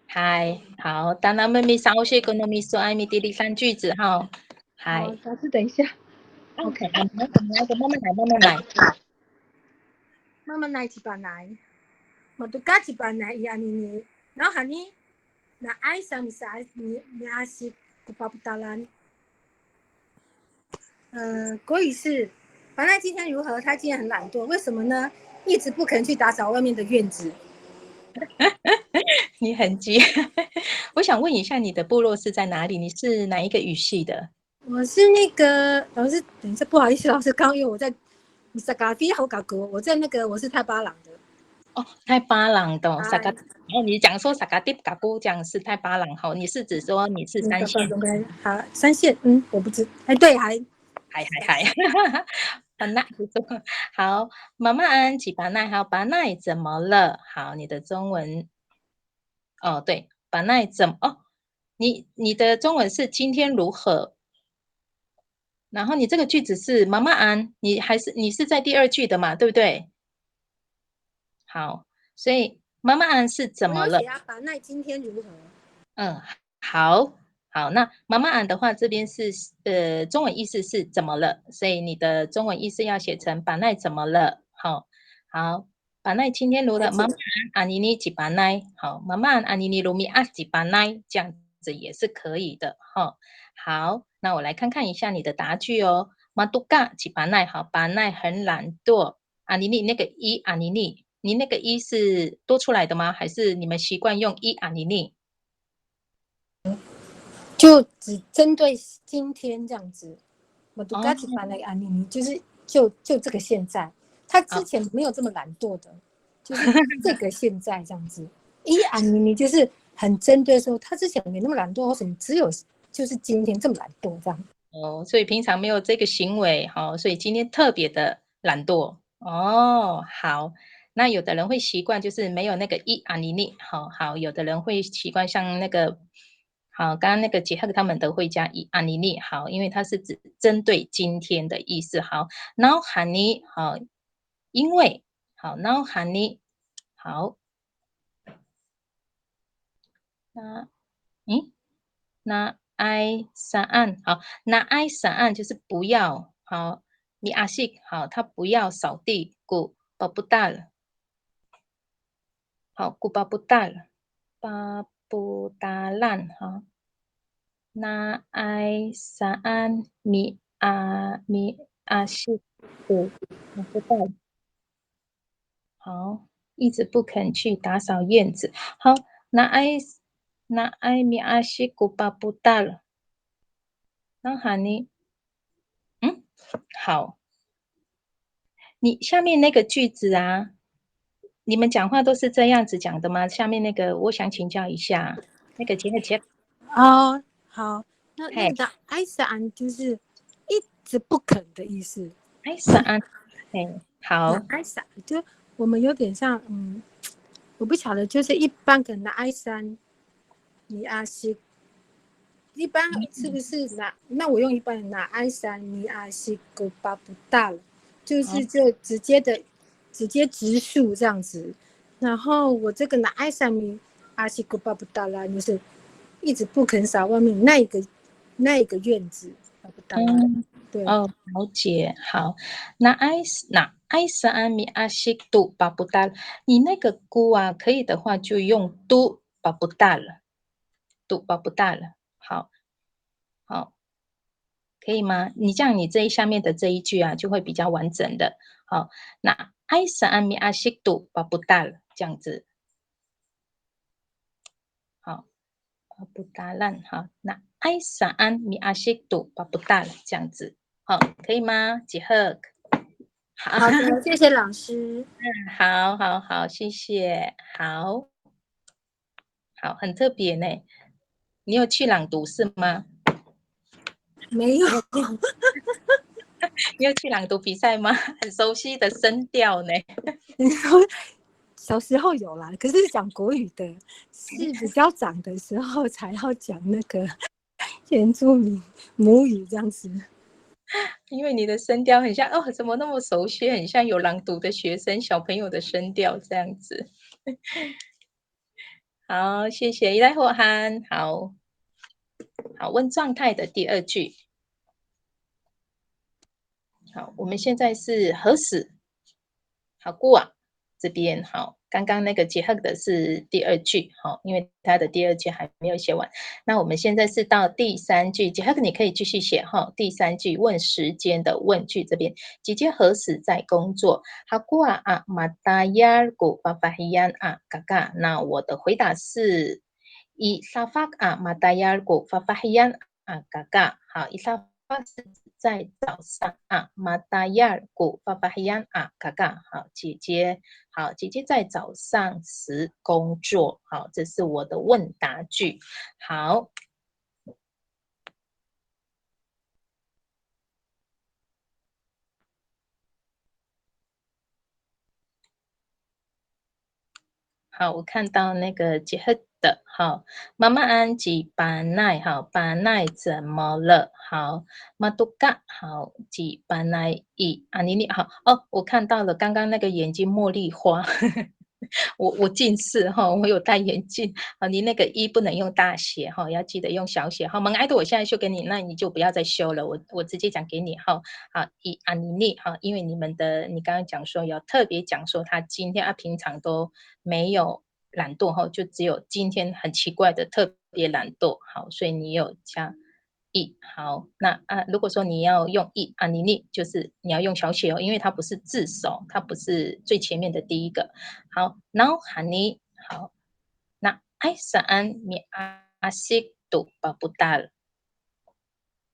嗨，好，当然妹妹上我写跟糯米说爱米第3句子哈。嗨，老师等一下。OK， 慢慢来。慢慢来，一把来。我都加一把来，呀你，然后你，那爱上你爱是不巴不达兰。国语是，凡奈今天如何？他今天很懒惰，为什么呢？一直不肯去打扫外面的院子。你很急。我想问一下，你的部落是在哪里？你是哪一个语系的？我是那个老师，等一下，不好意思，老师，刚因为我在米萨嘎菲好嘎国，我在那个我是泰巴朗的。哦，太巴朗的萨哎，嘎，哦，你讲说萨嘎蒂嘎咕这样是太巴朗哈，你是指说你是三线？好，三线，我不知，哎，对，嗨，巴奈好，妈妈安吉巴奈，好，巴奈怎么了？好，你的中文，哦，对，巴奈你的中文是今天如何？然后你这个句子是妈妈安，你是在第二句的嘛，对不对？好，所以妈妈安是怎么了？我有写啊，巴奈今天如何？好，那妈妈安的话，这边是中文意思是怎么了？所以你的中文意思要写成巴奈怎么了？好，巴奈今天如了，妈妈安阿尼尼几巴奈，好，妈妈安阿尼尼卢米阿几巴奈，这样子也是可以的哈。好，那我来看看一下你的答句哦。马杜嘎几巴奈，好，巴奈很懒惰。阿尼尼那个一阿尼尼，你那个一是多出来的吗？还是你们习惯用一阿尼尼？就只针对今天这样子。我都嘎吉巴奈安妮妮，就是就这个现在，他之前没有这么懒惰的，就是这个现在这样子。一安妮妮就是很针对说，他之前没那么懒惰，或什么只有就是今天这么懒惰这样。哦，所以平常没有这个行为，所以今天特别的懒惰。哦，好，那有的人会习惯就是没有那个一啊尼尼，好，有的人会习惯像那个，好，刚刚那个杰克他们都会加一啊尼尼，好，因为它是指针对今天的意思。好，然后喊你，好，因为，好，然后喊你，好，那爱上岸，好，那爱上岸就是不要，好，你阿西，好，他不要扫地，古巴不大了，好，古巴不大了，巴不达烂，好，那爱上岸，米阿西，古巴不大了，好，一直不肯去打扫院子，好，那爱米阿西古巴不大了，那喊你，好。你下面那个句子啊，你们讲话都是这样子讲的吗？下面那个我想请教一下，那个杰克，哦，好，那嘿，个爱上就是一直不肯的意思。爱上安，嘿，好，爱上就我们有点像，我不晓得，就是一般可能爱上你阿西。一般是不是那我用一般的拿爱山尼阿西狗巴不大了，就是就直接直述这样子。然后我这个拿爱山尼阿西狗巴不大了，就是一直不肯扫外面那一个院子巴不大了。对，哦，了解，好，那爱上安米阿西杜巴不大了，你那个姑啊，可以的话就用都巴不大了，都巴不大了，好，可以吗？你这样，你下面的这一句啊，就会比较完整的。好，那爱上安米阿西杜巴不大了，这样子。好，巴不达烂。好，那爱上安米阿西杜巴不大了，这样子。好，可以吗？几何？好的，谢谢老师。好，谢谢。好，很特别呢。你有去朗读是吗？没有，你有去朗读比赛吗？很熟悉的声调呢。小时候有啦，可是讲国语的是比较长的时候才要讲那个原住民母语这样子。因为你的声调很像哦，怎么那么熟悉？很像有朗读的学生小朋友的声调这样子。好，谢谢依赖霍涵。好，问状态的第二句。好，我们现在是何时？好过啊，这边好，刚刚那个结合的是第二句，好，因为它的第二句还没有写完。那我们现在是到第三句，结合你可以继续写哈。第三句问时间的问句这边，姐姐何时在工作？好过啊，马达亚古巴巴希安啊，嘎嘎。那我的回答是伊沙发啊，马达亚古巴巴希安啊，嘎嘎。好，伊沙是在早上啊，马达亚尔古巴巴黑安啊，嘎嘎，好，姐姐，好，姐姐在早上时工作，好，这是我的问答句，好。好，我看到那个杰赫的，好，妈妈安吉巴奈，好，巴奈怎么了？好，马杜嘎，好，吉巴奈伊啊，妮妮，好，哦，我看到了，刚刚那个眼睛茉莉花，我近视哈，我有戴眼镜啊，你那个一不能用大写哈，要记得用小写哈。蒙爱的，我现在修给你，那你就不要再修了，我直接讲给你哈。好，一啊妮妮哈，因为你刚刚讲说要特别讲说他今天平常都没有懒惰哈，就只有今天很奇怪的特别懒惰，好，所以你有加一，好，那如果说你要用一啊妮妮，就是你要用小写哦，因为它不是字首，它不是最前面的第一个。好，然后喊你好，那爱saan mi asik tu babudal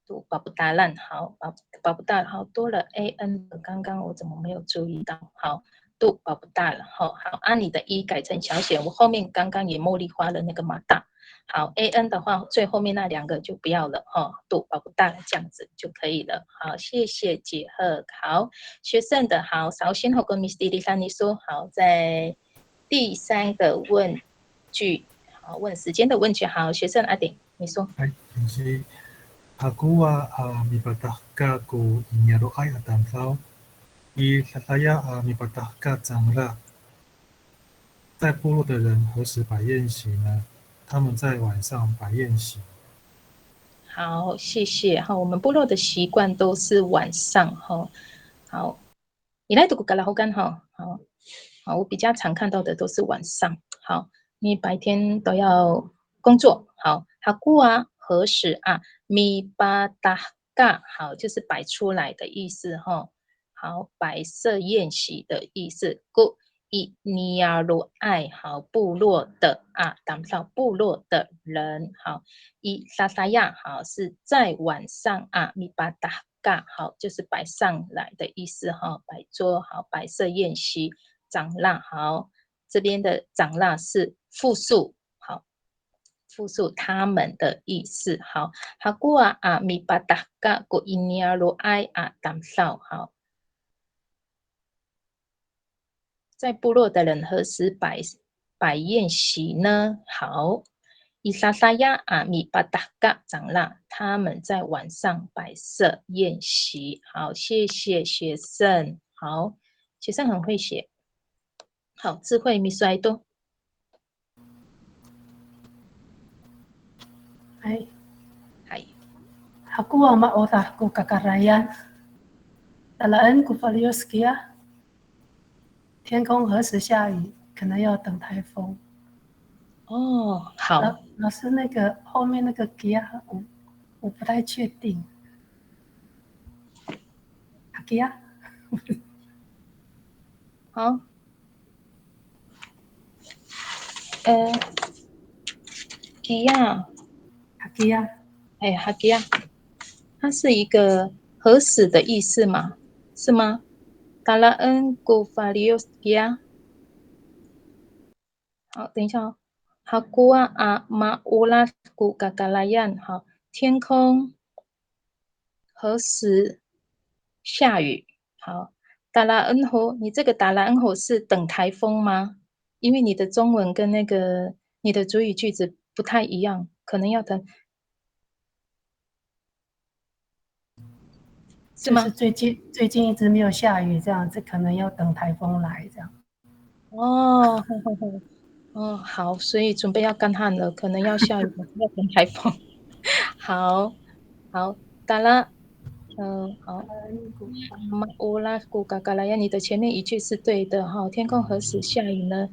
tu babudalan 好，babudal 好多了 an 刚刚我怎么没有注意到？好，tu babudal 好，你的一改成小写，我后面刚刚也茉莉花了那个马大。好 ，an 的话最后面那两个就不要了哈，tu babudal 这样子就可以了。好，谢谢杰赫。好，学生的好，首先我跟 Miss Lily 三你说好，在第三个问句，好，问时间的问句，好，学生阿顶，你说。はい、Aku mipatahka ku inyaroay at tamsaw. Isasaya mipatahka zangla. 在部落的人何时摆宴席呢？他们在晚上摆宴席。好，谢谢。好，我们部落的习惯都是晚上哈。好，你来读格拉后干哈。好，我比较常看到的都是晚上。好，因为白天都要工作。好，哈古啊，何时啊？米巴达嘎，好，就是摆出来的意思哈。好，摆设宴席的意思。古伊尼亚罗爱，好，部落的啊，当上部落的人，好。伊莎莎亚好是在晚上啊，米巴达嘎好就是摆上来的意思哈，摆桌好，摆设宴席，长蜡好，这边的长蜡是复数好，复数他们的意思好，哈古啊米巴达嘎古伊尼亚罗埃啊当少好，在部落的人何时摆宴席呢？好。伊莎莎亚啊米巴达嘎长啦，他们在晚上摆设宴席。好，谢谢学生。好，学生很会写。好，智慧米衰多。Hai. 嗨， Aku ama otahku kakarayan. Talaan ku falios kia. 天空何时下雨？可能要等台风。哦，好。老师，那个后面那个 kia 我不太确定。kia 好。基亚。kia 哎，哈基亚，它是一个何时的意思吗？是吗？达拉恩古法利欧斯基亚。好，等一下哦。哈古啊马乌拉古嘎嘎拉亚，好，天空何时下雨？好，达拉恩hồ，你这个达拉恩hồ是等台风吗？因为你的中文跟那个你的主语句子不太一样，可能要等，是吗？就是最近一直没有下雨，这样子可能要等台风来这样。哦，哦，好，所以准备要干旱了，可能要下雨，要等台风。好，达拉，好。马乌拉古嘎嘎拉亚，你的前面一句是对的哈。天空何时下雨呢？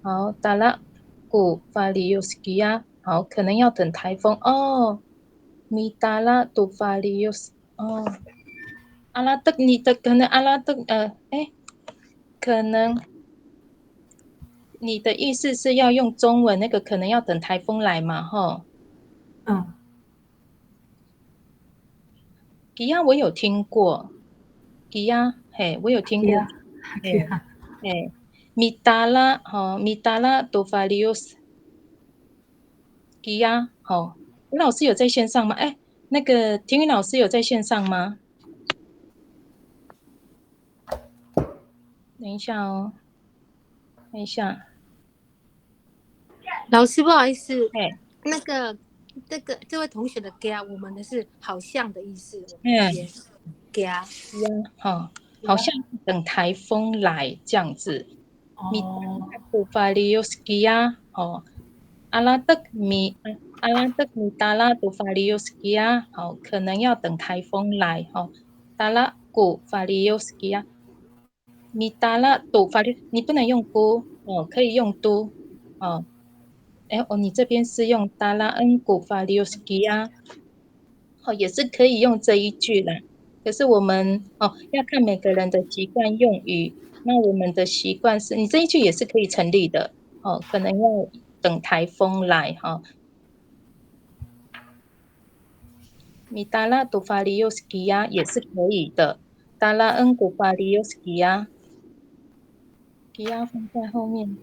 好，达拉古法里尤斯基亚，好，可能要等台风哦。米达拉杜法里尤斯，哦，阿拉德，你的可能阿拉德，可能你的意思是要用中文，那个可能要等台风来嘛，哈。嗯。吉亚我有听过，吉亚，嘿，我有听过，嘿，嘿，米达拉，米达拉多法利欧斯，吉亚，吴老师有在线上吗？哎，那个婷云老师有在线上吗？等一下哦，等一下，老师不好意思，哎，这位同学的 “ga”，我们的是好像的意思，我们嗯， “ga”。好像等台风来这样子。米古法利尤斯基亚，阿拉德米达拉杜法利尤斯基亚，可能要等台风来，达拉古法利尤斯基亚，米达拉杜法利，你不能用古，可以用都，你这边是用达拉恩古法利尤斯基亚，也是可以用这一句啦。可是我们要看每个人的习惯用语。那我们的习惯是，你这一句也是可以成立的，可能要等台风来哈。米达拉杜法利尤斯基亚也是可以的，达拉恩古法利尤斯基亚，基亚放在后面。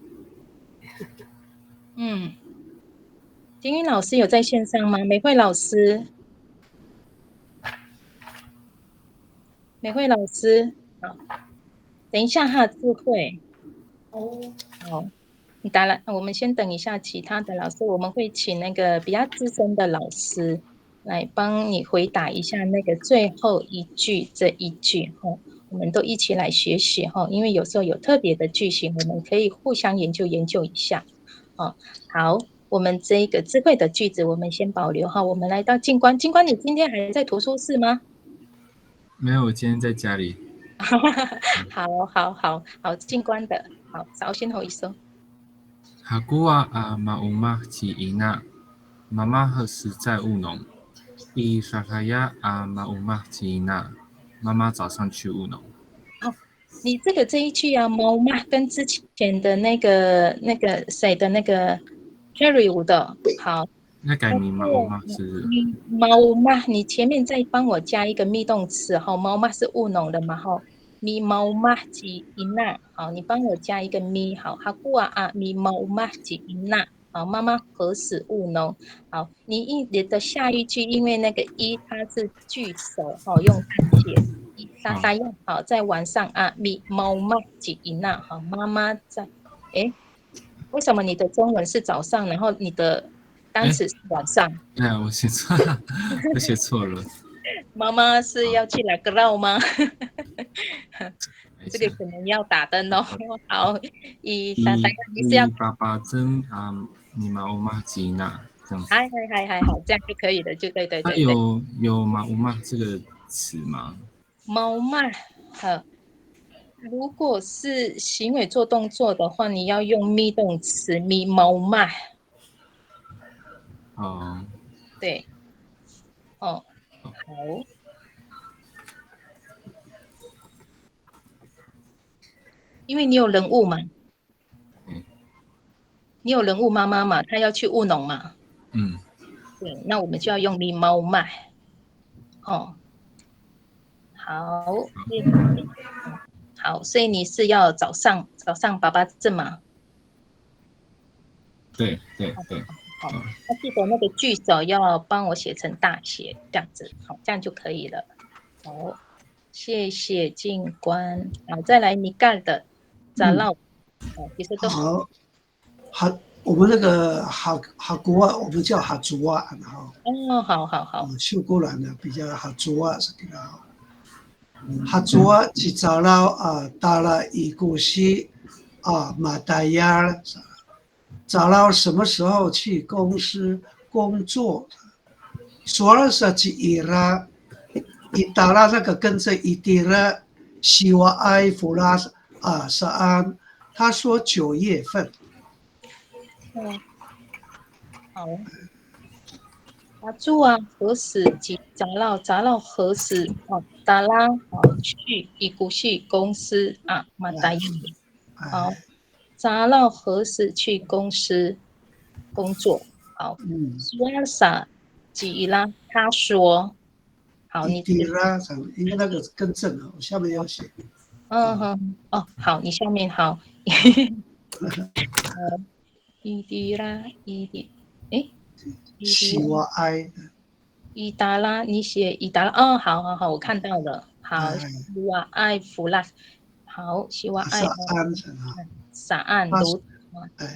金云老师有在线上吗？美惠老师，好，等一下哈，智慧。好，你打了，我们先等一下其他的老师，我们会请那个比较资深的老师来帮你回答一下那个最后一句这一句我们都一起来学习因为有时候有特别的句型，我们可以互相研究一下好，我们这个智慧的句子我们先保留我们来到静观，你今天还在图书室吗？没有，我今天在家里。好，静观的，好，稍先后一说。Aku maumah ci ina, mama 何时在务农？I saya maumah ci ina, 妈妈早上去务农。你这一句猫妈跟之前的那个谁的那个 Cherry 舞的好。那改名猫妈是猫妈，你前面再帮我加一个密动词猫妈是务农的嘛咪猫妈吉伊娜，好，你帮我加一个咪，好，哈古咪猫妈吉伊娜，好，妈妈何时务农？好，你的下一句，因为那个一它是句首，用大写，沙样，好，在晚上咪猫妈吉伊娜，好，妈妈在，为什么你的中文是早上，然后你的单词是晚上？我写错了，我写错了。妈妈是要去哪个绕吗？这个可能要打灯哦。好，你是要爸爸真你妈妈吉娜这样子。还好，这样就可以了，就对。它有妈妈这个词吗？猫妈，如果是行为做动作的话，你要用咪动词咪猫妈。对，好。因为你有人物嘛，你有人物妈妈嘛，她要去务农嘛，对，那我们就要用咪猫麦，好，所以你是要早上爸爸正嘛？对。好，那记得那个句首要帮我写成大写，这样子，好，这样就可以了。好，谢谢静观。好，再来你干的杂唠，其实都好。我们那个哈古我们叫哈族好。秀姑兰的比较哈族是比较好。哈族是杂唠达拉伊古西马达亚。杂唠什么时候去公司工作？索尔是去伊拉，伊达拉那个跟着伊迪拉西瓦埃弗拉沙安，他说9月份。好。阿朱何时及杂唠何时达拉去伊古西公司马达亚。好。杂唠何时去公司工作？好，苏阿萨吉伊拉他说，好，伊迪拉长，应该那个更正了，我下面要写。好，你下面好。伊迪拉，西瓦埃，伊达拉，你写伊达拉，好，我看到了。好，西瓦埃弗拉，好，西瓦埃撒岸卢。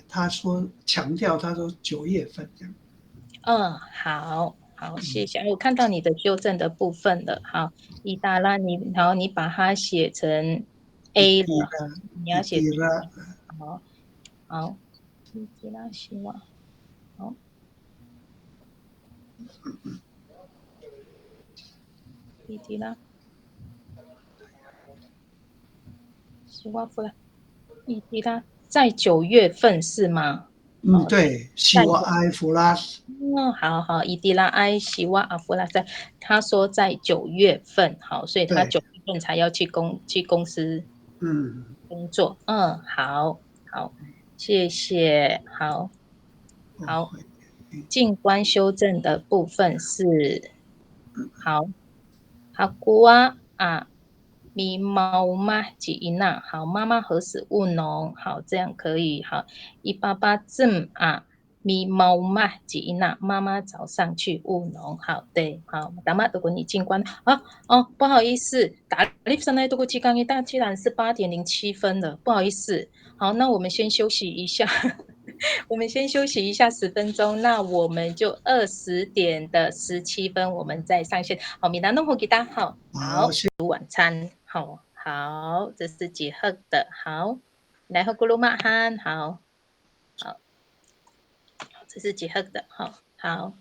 他说强调，他说9月份这样。好，谢谢。我看到你的修正的部分了。好，伊达拉，然后你把它写成 A 了，你要写成好，伊迪拉西瓦，好。伊迪拉，西瓦弗拉，伊迪拉在9月份是吗？对，西瓦埃弗拉斯。好，伊迪拉埃西瓦阿弗拉在，他说在9月份，好，所以他9月份才要去公司工作。好，谢谢，好，静观修正的部分是好古啊咪猫妈吉伊娜，好，妈妈何时务农？好，这样可以。好，188正咪猫妈吉伊娜，妈妈早上去务农。好，对，好，达玛，如果你进关不好意思，打利夫上来多过鸡缸一大，居然是8点07分了，不好意思。好，那我们先休息一下。我们先休息一下10分钟，那我们就20点的17分，我们再上线。好，米兰弄好给大家好，煮晚餐，好，这是结合的，好，来和咕噜玛汉，好，这是结合的，好。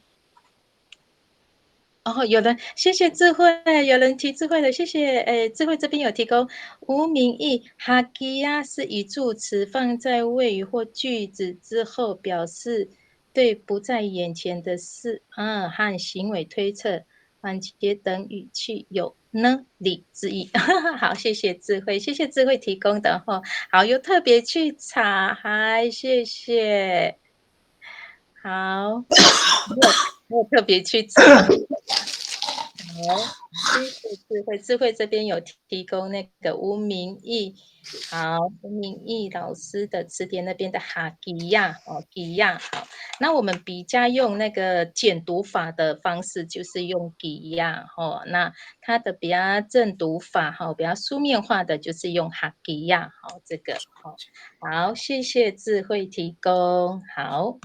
有人谢谢智慧，有人提智慧的，谢谢。智慧这边有提供无名义哈基亚是以助词放在谓语或句子之后，表示对不在眼前的事和行为推测，反诘等语气有呢理之意。好，谢谢智慧，谢谢智慧提供的好，又特别去查，谢谢。好，我特别去查。好，谢谢智慧这边有提供那个吴明义，吴明义老师的词典那边的哈吉亚吉亚，好，那我们比较用那个简读法的方式，就是用吉亚那它的比较正读法比较书面化的就是用哈吉亚这个好，谢谢智慧提供，好。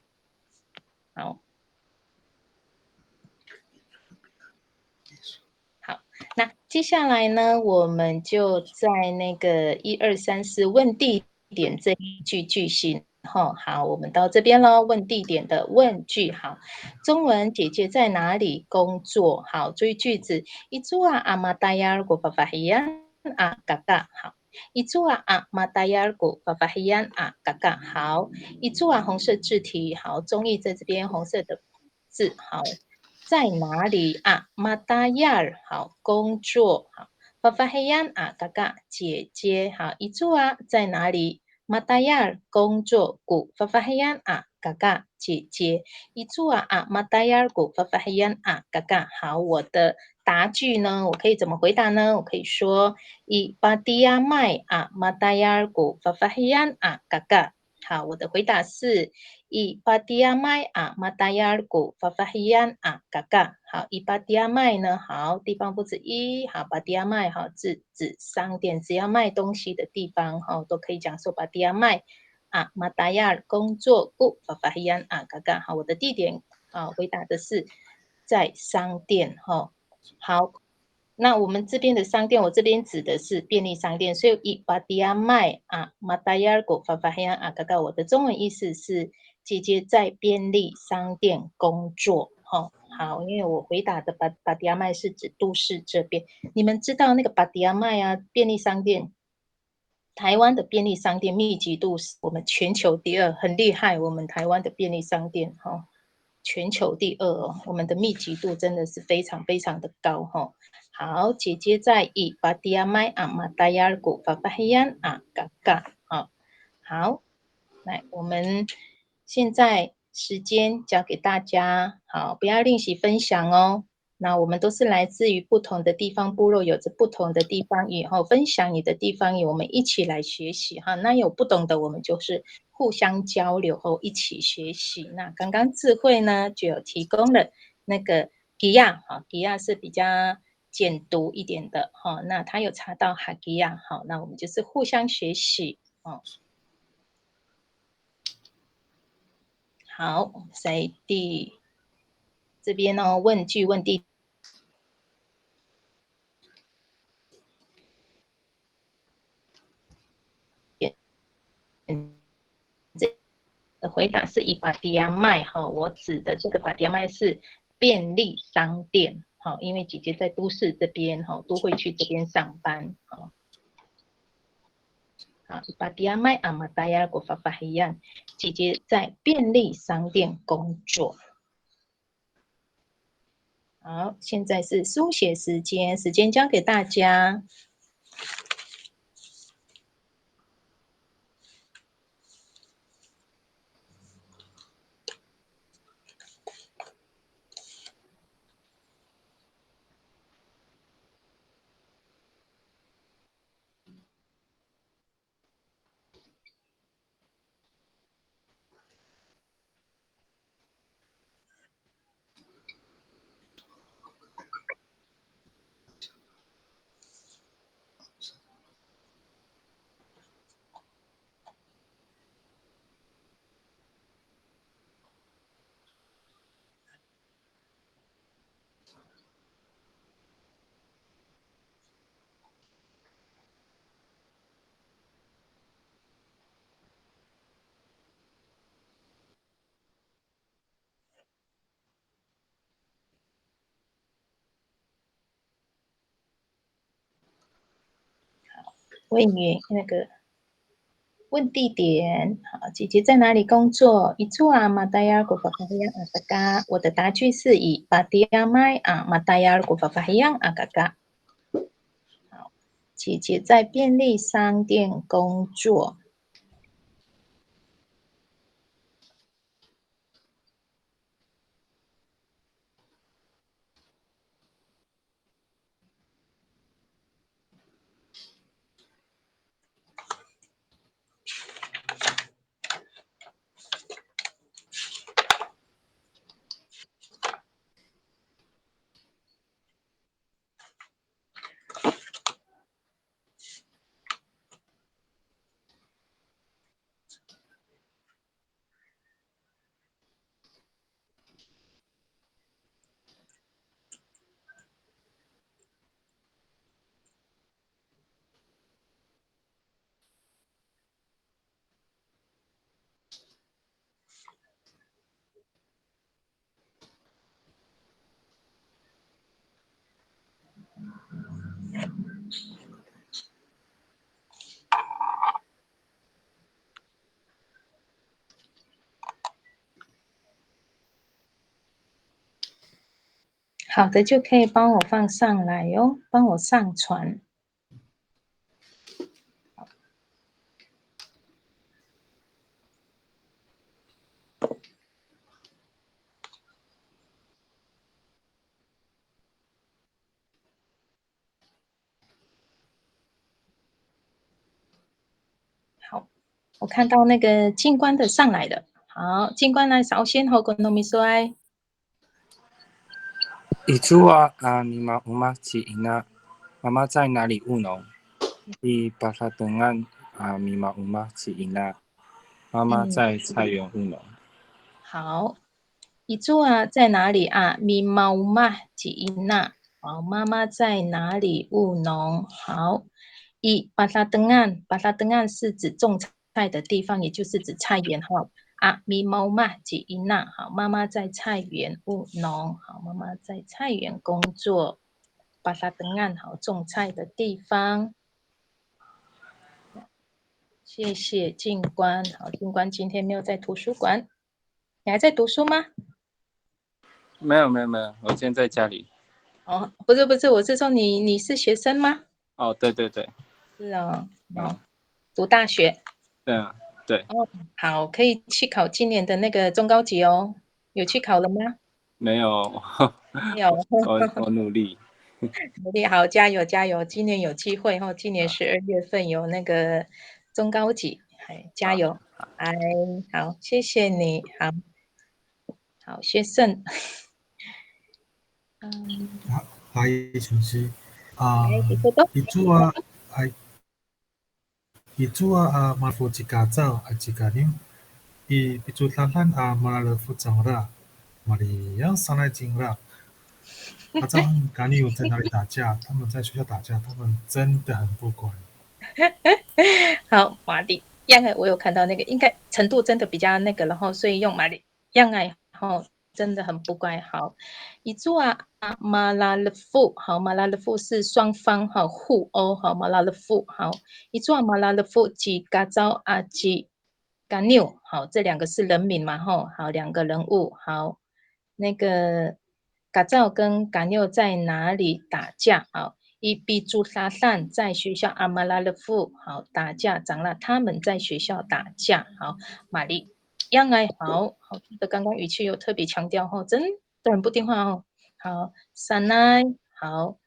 那接下来呢，我们就在那个1、2、3、4问地点这一句句型好，我们到这边咯，问地点的问句，好，中文姐姐在哪里工作？好，注意句子，Itu amatayarku papahian kakak，好，Itu amatayarku papahian kakak，好，Itu 红色字体，好，中译在这边红色的字，好。在哪里马达亚尔好，工作好，法法黑安嘎嘎姐姐好，一住在哪里？马达亚尔工作古法法黑安嘎嘎姐姐，一住马达亚尔古法法黑安嘎嘎好，我的答句呢，我可以怎么回答呢？我可以说伊巴迪亚麦马达亚尔古法法黑安嘎嘎好，我的回答是。Ipatiamai matayarku fafahian kakak，好，Ipatiamai呢？好，地方不止一，好，Patiamai 好，指商店，只要卖东西的地方，都可以讲说 Patiamai matayar 工作故 fafahian kakak，好，我的地点回答的是在商店，好。那我们这边的商店，我这边指的是便利商店，所以Ipatiamai matayarku fafahian kakak，我的中文意思是。姐姐在便利商店工作，好，因为我回答的巴迪亚麦是指都市这边，你们知道那个巴迪亚麦便利商店，台湾的便利商店密集度是我们全球第2，很厉害，我们台湾的便利商店全球第2我们的密集度真的是非常非常的高好，姐姐在巴迪亚麦马达亚尔古法巴黑安嘎嘎好，来我们。现在时间交给大家，好，不要练习分享哦。那我们都是来自于不同的地方，部落有着不同的地方语，分享你的地方语，我们一起来学习哈。那有不懂的，我们就是互相交流后一起学习。那刚刚智慧呢就有提供了那个吉亚哈，吉亚是比较简读一点的哈。那他有查到哈吉亚，好，那我们就是互相学习哦。好，在这边呢，问句问地点，这个回答是以巴迪亚麦哈，我指的这个巴迪亚麦是便利商店，好，因为姐姐在都市这边哈，都会去这边上班，好。好，巴迪亚麦阿马达亚国法法一样，姐姐在便利商店工作。好，现在是书写时间，时间交给大家。问你那个问地点，好，姐姐在哪里工作？一住啊，马达亚古法法亚阿嘎嘎。我的答句是以巴迪亚麦啊，马达亚古法法亚阿嘎嘎。好，姐姐在便利商店工作。好的，就可以帮我放上来哦，帮我上传。好，我看到那个静观的上来了。好，静观来首先好跟农民说。一住啊你妈妈起因啊，妈妈在哪里务农？一巴沙登岸米妈妈起因啊，妈妈在菜园务农。好，一住啊在哪里啊？米妈妈起因啊，好，妈妈在哪里务农？好，一巴沙登岸，巴沙登岸是指种菜的地方，也就是指菜园哈。啊，咪猫嘛，吉因娜，好，妈妈在菜园务农，好，妈妈在菜园工作，巴沙登岸，好，种菜的地方。谢谢静观，好，静观今天没有在图书馆，你还在读书吗？没有，我今天在家里。哦，不是，我是说你是学生吗？哦，对，是哦，哦，读大学。对。哦，好，可以去考今年的那个中高级哦，有去考了吗？没有，没有，我努力。努力好，加油加油！今年有机会哈，今年12月份有那个中高级，加油！好，谢谢你，好，学胜。Hai Chunsi. Ah, Ito to? Itua ay Itua malfo chikazao at chikanim. I pitulalan malalafu changra. Maria sanai jingra. 他知道甘尼有在哪里打架，他们在学校打架，他们真的很不乖。好，玛丽样爱我有看到那个，应该程度真的比较那个，然后所以用玛丽样爱，真的很不乖。好，一组马拉勒夫，好，马拉勒夫是双方互殴，好，马拉勒夫，好，一组马拉勒夫几嘎招几嘎纽，好，这两个是人名嘛，好，两个人物，好，那个嘎招跟嘎纽在哪里打架？好。伊比朱沙散在学校阿马拉勒夫好打架，长了他们在学校打架。好，玛丽样爱好的，刚刚语气有特别强调真的很不听话好，三奈好，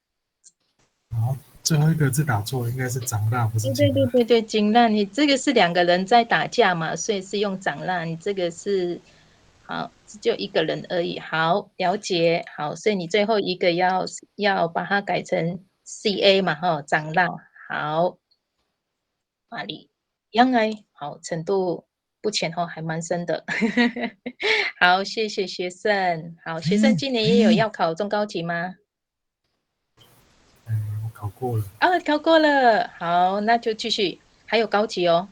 最后一个字打错，应该是长大，不是金辣。对，金辣，你这个是两个人在打架嘛，所以是用长辣，你这个是好，就一个人而已。好，了解。好，所以你最后一个要把它改成。CA 嘛长辣好，玛丽样爱好程度不浅还蛮深的。好，谢谢学生。好，学生今年也有要考中高级吗？我考过了。考过了。好，那就继续，还有高级哦。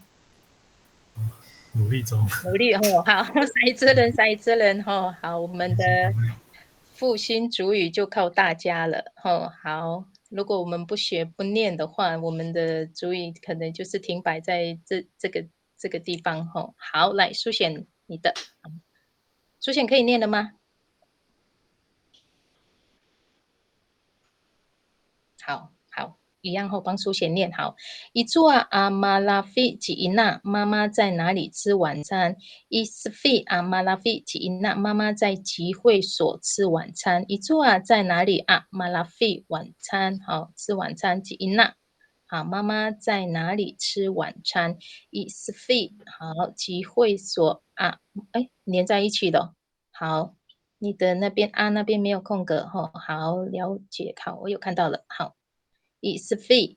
努力中。努力好，塞之人好，我们的复兴主语就靠大家了好。如果我们不学不念的话，我们的主语可能就是停摆在这个地方好，来苏显你的，苏显可以念了吗？好，一样帮苏显念好。伊做阿马拉菲吉伊娜，妈妈在哪里吃晚餐？伊斯菲阿马拉菲吉伊娜，妈妈在集会所吃晚餐。伊做在哪里啊？马拉菲晚餐好，吃晚餐吉伊娜。好，妈妈在哪里吃晚餐？伊斯菲好，集会所连在一起的好，你的那边那边没有空格好，了解好，我有看到了好。伊斯菲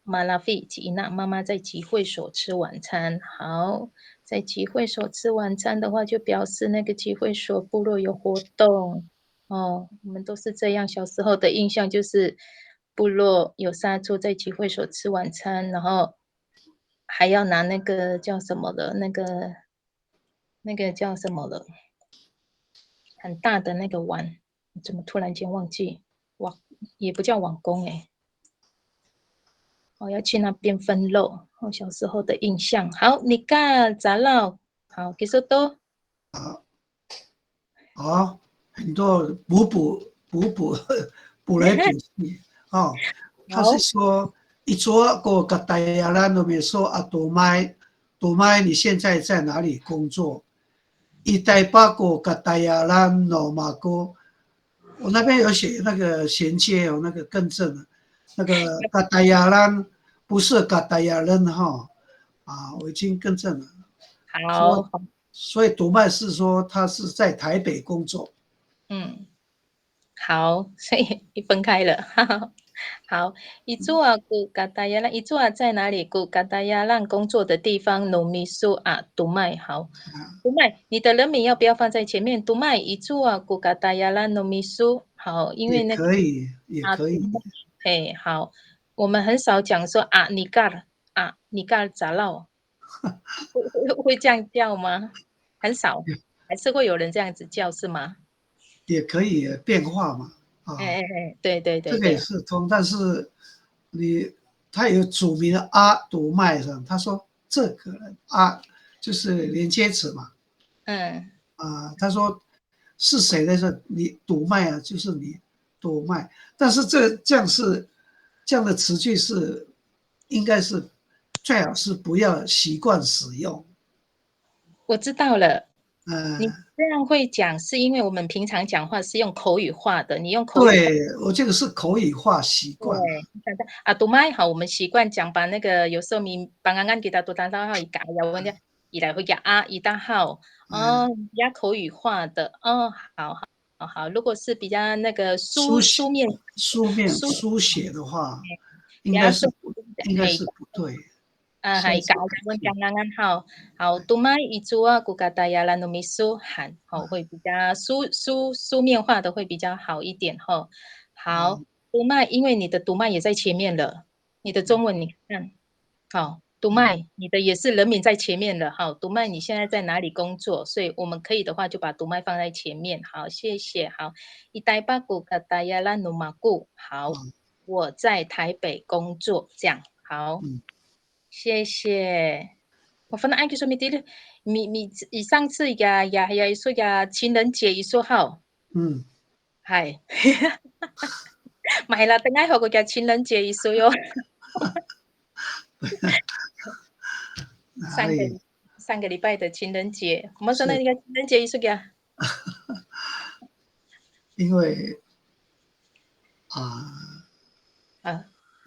马拉菲吉伊娜妈妈在集会所吃晚餐。好，在集会所吃晚餐的话，就表示那个集会所部落有活动我们都是这样，小时候的印象就是部落有杀猪在集会所吃晚餐，然后还要拿那个叫什么了，那个叫什么了，很大的那个碗，怎么突然间忘记？也不叫碗公要去那边分肉小时候的印象。好，你看杂了，好，其实都很多补来补去他是说一桌过个大亚兰都没说多麦，你现在在哪里工作？一代八个个大亚兰罗马哥，我那边有写那个衔接那个更正了，那个个大亚兰不是个大亚人我已经更正了。好，所以读麦是说他是在台北工作。好，所以分开了。好，伊祖古嘎达亚兰，伊祖在哪里？古嘎达亚兰工作的地方，农米苏读麦。好，读麦，你的人名要不要放在前面？读麦，伊祖古嘎达亚兰农米苏。好，因为那个也可以。好，我们很少讲说你嘎咋唠，会这样叫吗？很少，还是会有人这样子叫是吗？也可以变化嘛对，这个也是通，但是他有主名读麦上，他说这个就是连接词嘛，他说是谁的时候你读麦就是你读麦，但是这样的词句是应该是最好是不要习惯使用。我知道了，这样会讲，是因为我们平常讲话是用口语化的，你用口语化。对，我这个是口语化习惯。对，啊，读麦好，我们习惯讲把那个有时候你帮刚刚给他读单号一改，要问的一来会讲啊一大号比较口语化的好。如果是比较那个书面书写的话，比较是应该是不对。係教我剛剛好，讀麥一組啊，古嘎達亞拉努米蘇喊，好會比較書面化的會比較好一點吼。好，讀麥，因為你的讀麥也在前面了，你的中文你看，好，讀麥你的也是人名在前面了，好，讀麥你現在在哪裡工作？所以我們可以的話就把讀麥放在前面，好，謝謝，好，一代巴古嘎達亞拉努馬古，好，我在台北工作，這樣好。謝謝。我分享說你上次也說情人節一說好。係。買啦，等下學個情人節一說喲。上個禮拜的情人節，我們說那個情人節一說呀。因為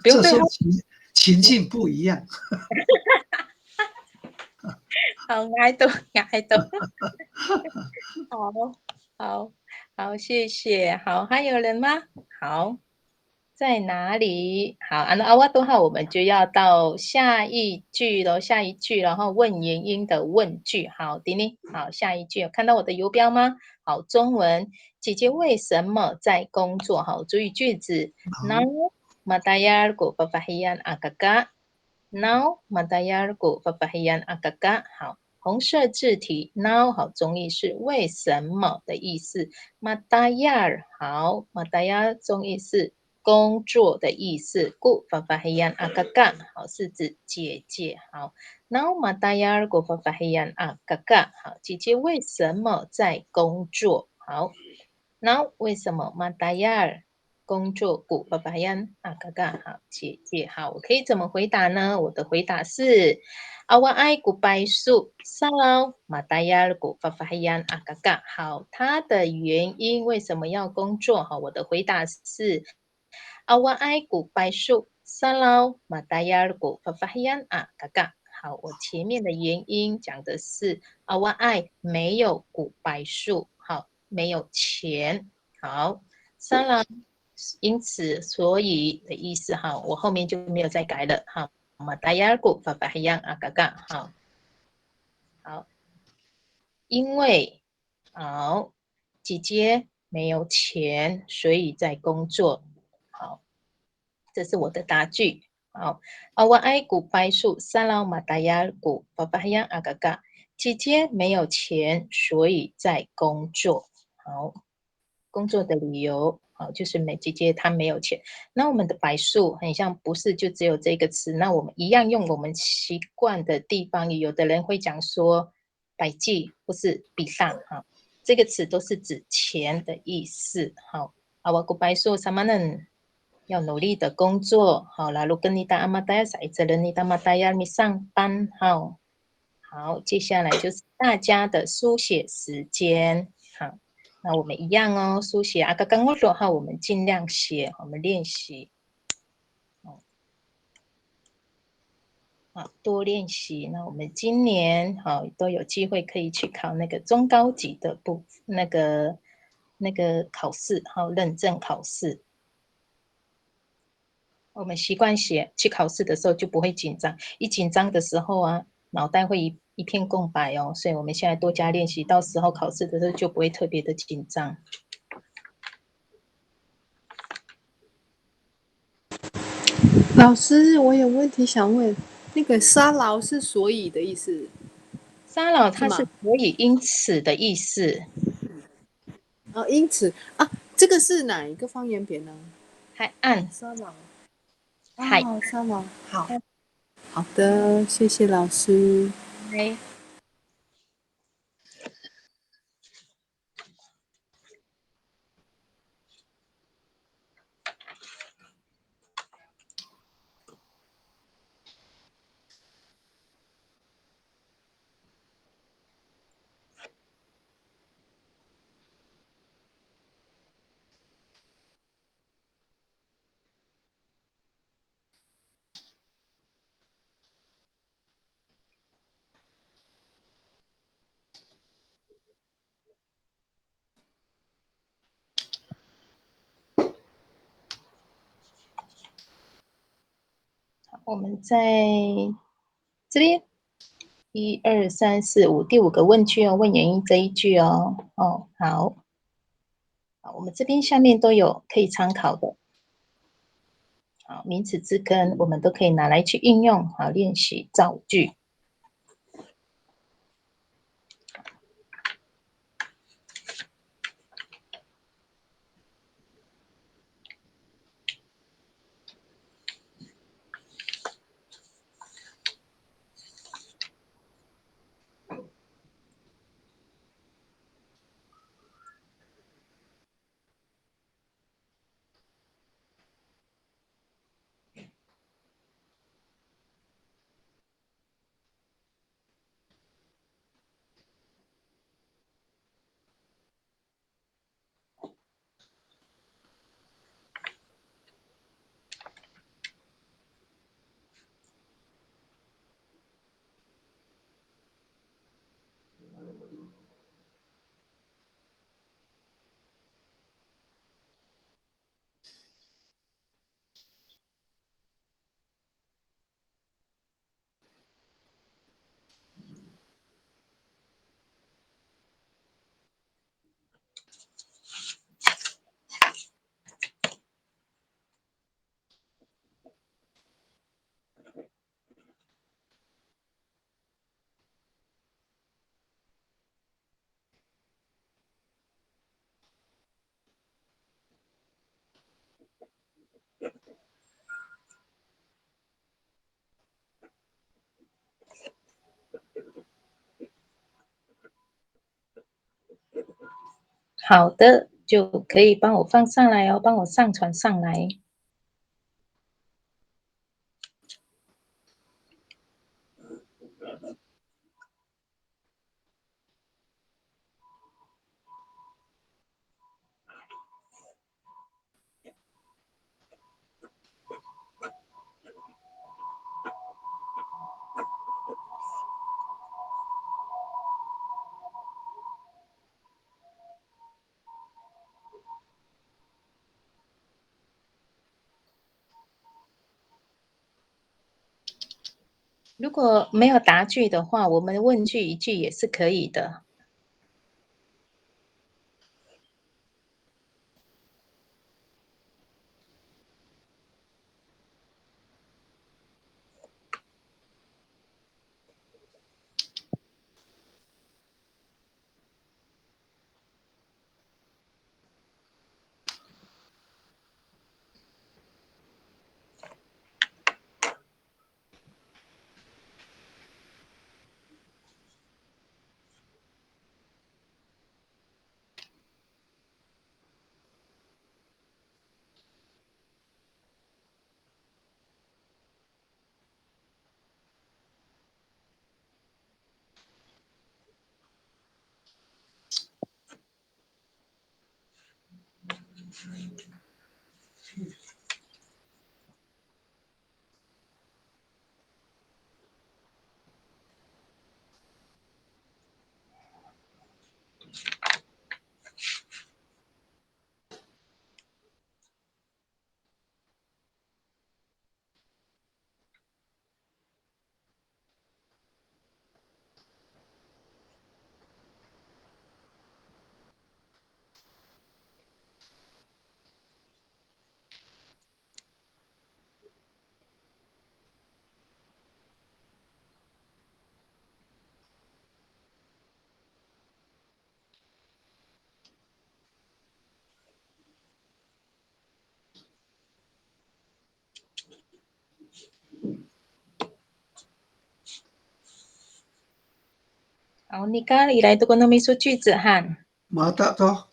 不用對號。情境不一樣。好，挨到。好，謝謝。好，還有人嗎？好，在哪裡？好，阿瓦多號，我們就要到下一句了。下一句，然後問原因的問句。好，迪妮，好，下一句，有看到我的游標嗎？好，中文，姐姐為什麼在工作？好，注意句子。Now matayar ko papahiyan agaga。Now matayar ko papahiyan agaga。好。红色字体 now 好，中译是为什么的意思。matayar 好 matayar 中译是工作的意思。ku papahiyan agaga 好，是指姐姐。好 now matayar ku papahiyan agaga 好，姐姐为什么在工作？好 now 为什么 matayar 工作 ku papahiyan agaga 好，姐姐好，我可以怎么回答呢？我的回答是Awak ai kupaisu salau matayar ku papahiyan agaga 好，它的原因为什么要工作？好，我的回答是 Awak ai kupaisu salau matayar ku papahiyan agaga 好，我前面的原因讲的是 Awak ai 没有古白树，好，没有钱，好 salau 因此所以的意思哈，我后面就没有再改了哈。matayar ku papahiyan agaga 好，因为好姐姐没有钱，所以在工作。好，这是我的答句。好，awak ai ku paisu salau matayar ku papahiyan agaga 姐姐没有钱，所以在工作。好，工作的理由。好，就是姐姐她没有钱。那我们的白数很像不是就只有这个词，那我们一样用我们习惯的地方，有的人会讲说百计或是比上哈，这个词都是指钱的意思。好，我古白数什么呢？要努力的工作。好，lalu kita amat daya saizalani amat daya misang ban 好，接下来就是大家的书写时间。好。那我们一样哦，书写刚刚我说哈，我们尽量写，我们练习，好，多练习。那我们今年好都有机会可以去考那个中高级的那个考试，好，认证考试。我们习惯写，去考试的时候就不会紧张，一紧张的时候啊，脑袋会一片空白哦。所以我们现在多加练习，到时候考试的时候就不会特别的紧张。老师，我有问题想问，那个沙劳是所以的意思？沙劳它是所以因此的意思。哦，因此啊，这个是哪一个方言别呢？海岸。沙劳。海。哦，沙劳。好。好的，谢谢老师。我们在这边1、2、3、4、5，第5个问句哦，问原因这一句哦。哦，好，好，我们这边下面都有可以参考的。好，名词字根我们都可以拿来去应用，好，练习造句。好的，就可以帮我放上来哦，帮我上传上来。如果没有答句的话，我们问句一句也是可以的。好，你刚以来都跟都没说句子哈。Mata toh.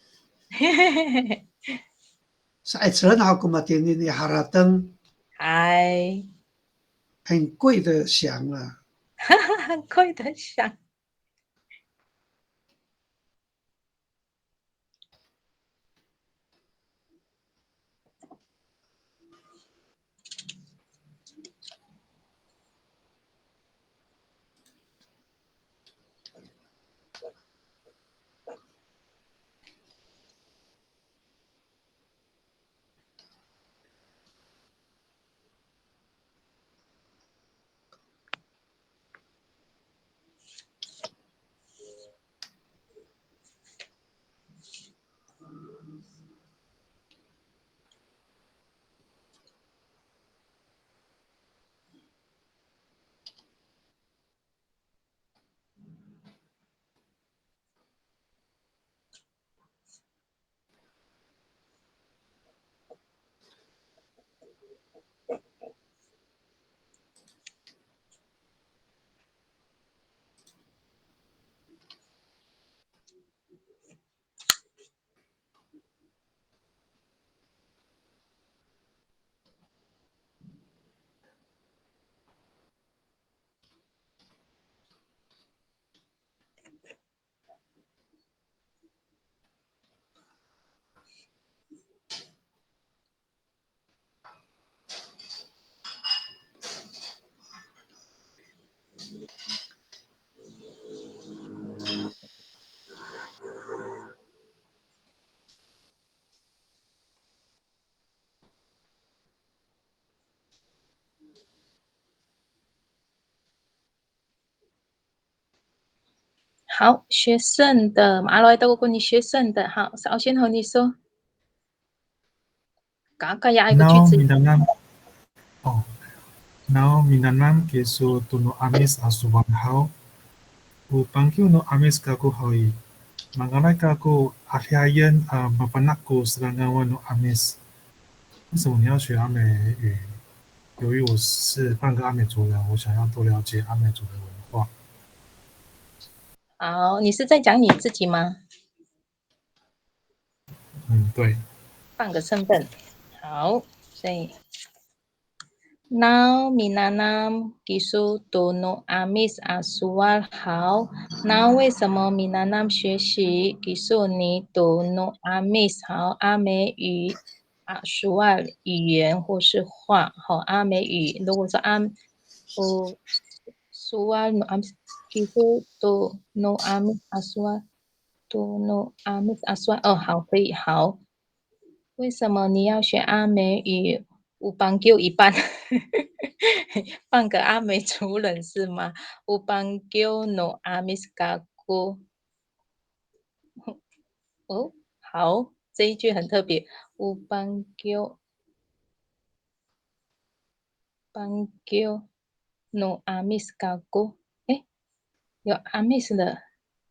Sa etsran ako matindi ni harateng 嗨，很贵的响啊。很贵的想。好，学圣的马来多过你学圣的，好，首先和你说，刚呀一个句 Now 子， minanam oh now minanam kesu tunu amis asuwang hao upang no amis kaku hoi mangalai kaku ahyayen mapanakku serangawan no amis。为什么你要学阿美语？由于我是半个阿美族人，我想要多了解阿美族的文化。好，你是在讲你自己吗？对。半个身份。好，所以 Now minanam kisu tunu amis asual 好。那为什么minanam 学习 kisu 你 tunu amis 好阿美语asual 语言或是话好阿美语，如果说sual no amis kisu tunu amis asual tunu amis asual 哦好可以好。为什么你要学阿美语？乌邦就一半，半个阿美族人是吗？乌邦就 no 阿米斯嘎古。哦，好，这一句很特别。乌邦就 no 阿米斯嘎古。诶，有阿米斯的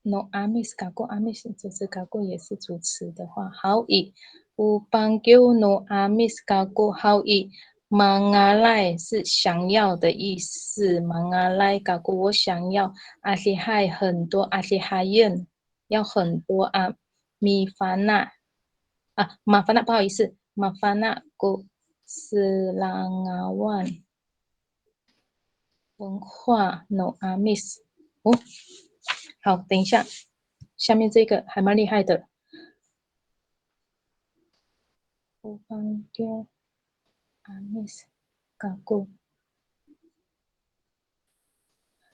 no 阿米斯嘎古，阿米斯就是嘎古也是主词的话，好以。乌邦就 no 阿米斯嘎古好以。Mangalai 是想要的意思 ，Mangalai 嘎古我想要，阿里海很多，阿里海人要很多啊，米凡纳马凡纳不好意思，马凡纳古斯朗阿万文化 no amis 哦，好，等一下，下面这个还蛮厉害的，乌邦丢 amis 嘎古。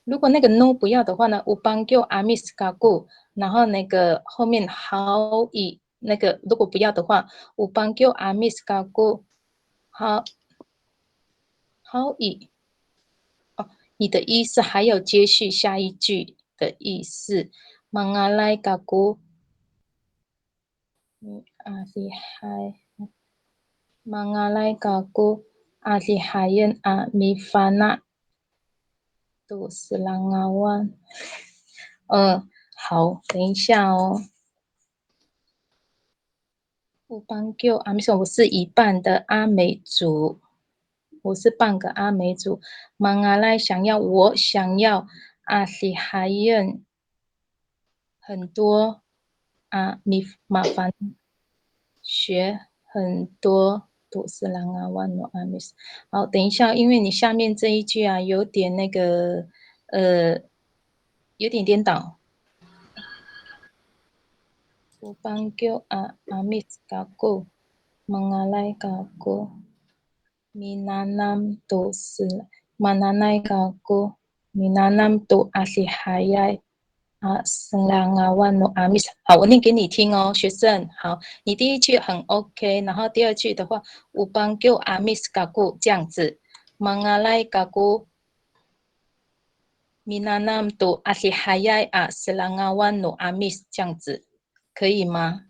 如果那个 no 不要的话呢，乌邦就阿米斯嘎古，然后那个后面好以那个如果不要的话，乌邦就阿米斯嘎古，好以哦，你的意思还有接续下一句的意思，芒阿来嘎古，阿里海，芒阿来嘎古，阿里海人阿米法纳，都是朗阿湾。好，等一下哦。乌邦就阿米说，我是一半的阿美族，我是半个阿美族。芒阿来想要，我想要阿里海人很多你麻烦学很多都是朗阿万诺阿米斯。好，等一下，因为你下面这一句啊，有点那个有点颠倒。乌邦就阿米斯嘎古，芒阿来嘎古。Minanam tu mananay kako minanam tu asihayay sengangawan no amis。好，我念给你听哦，学生。好，你第一句很 OK， 然后第二句的话，乌邦就 amis kako 这样子，mangalay kako minanam tu asihayay sengangawan no amis 这样子，可以吗？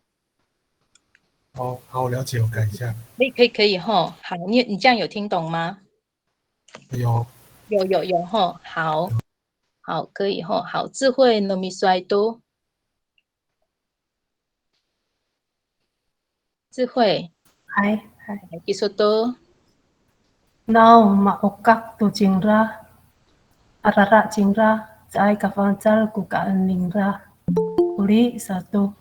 好，我了解，我改一下。可以吼。好，你这样有听懂吗？有吼，好，可以吼，好，智慧 no mi suai do， 智慧，嗨，技术do， Now maokak tu jingra, arara jingra, zai kafancal kukaan lingra, uli satu。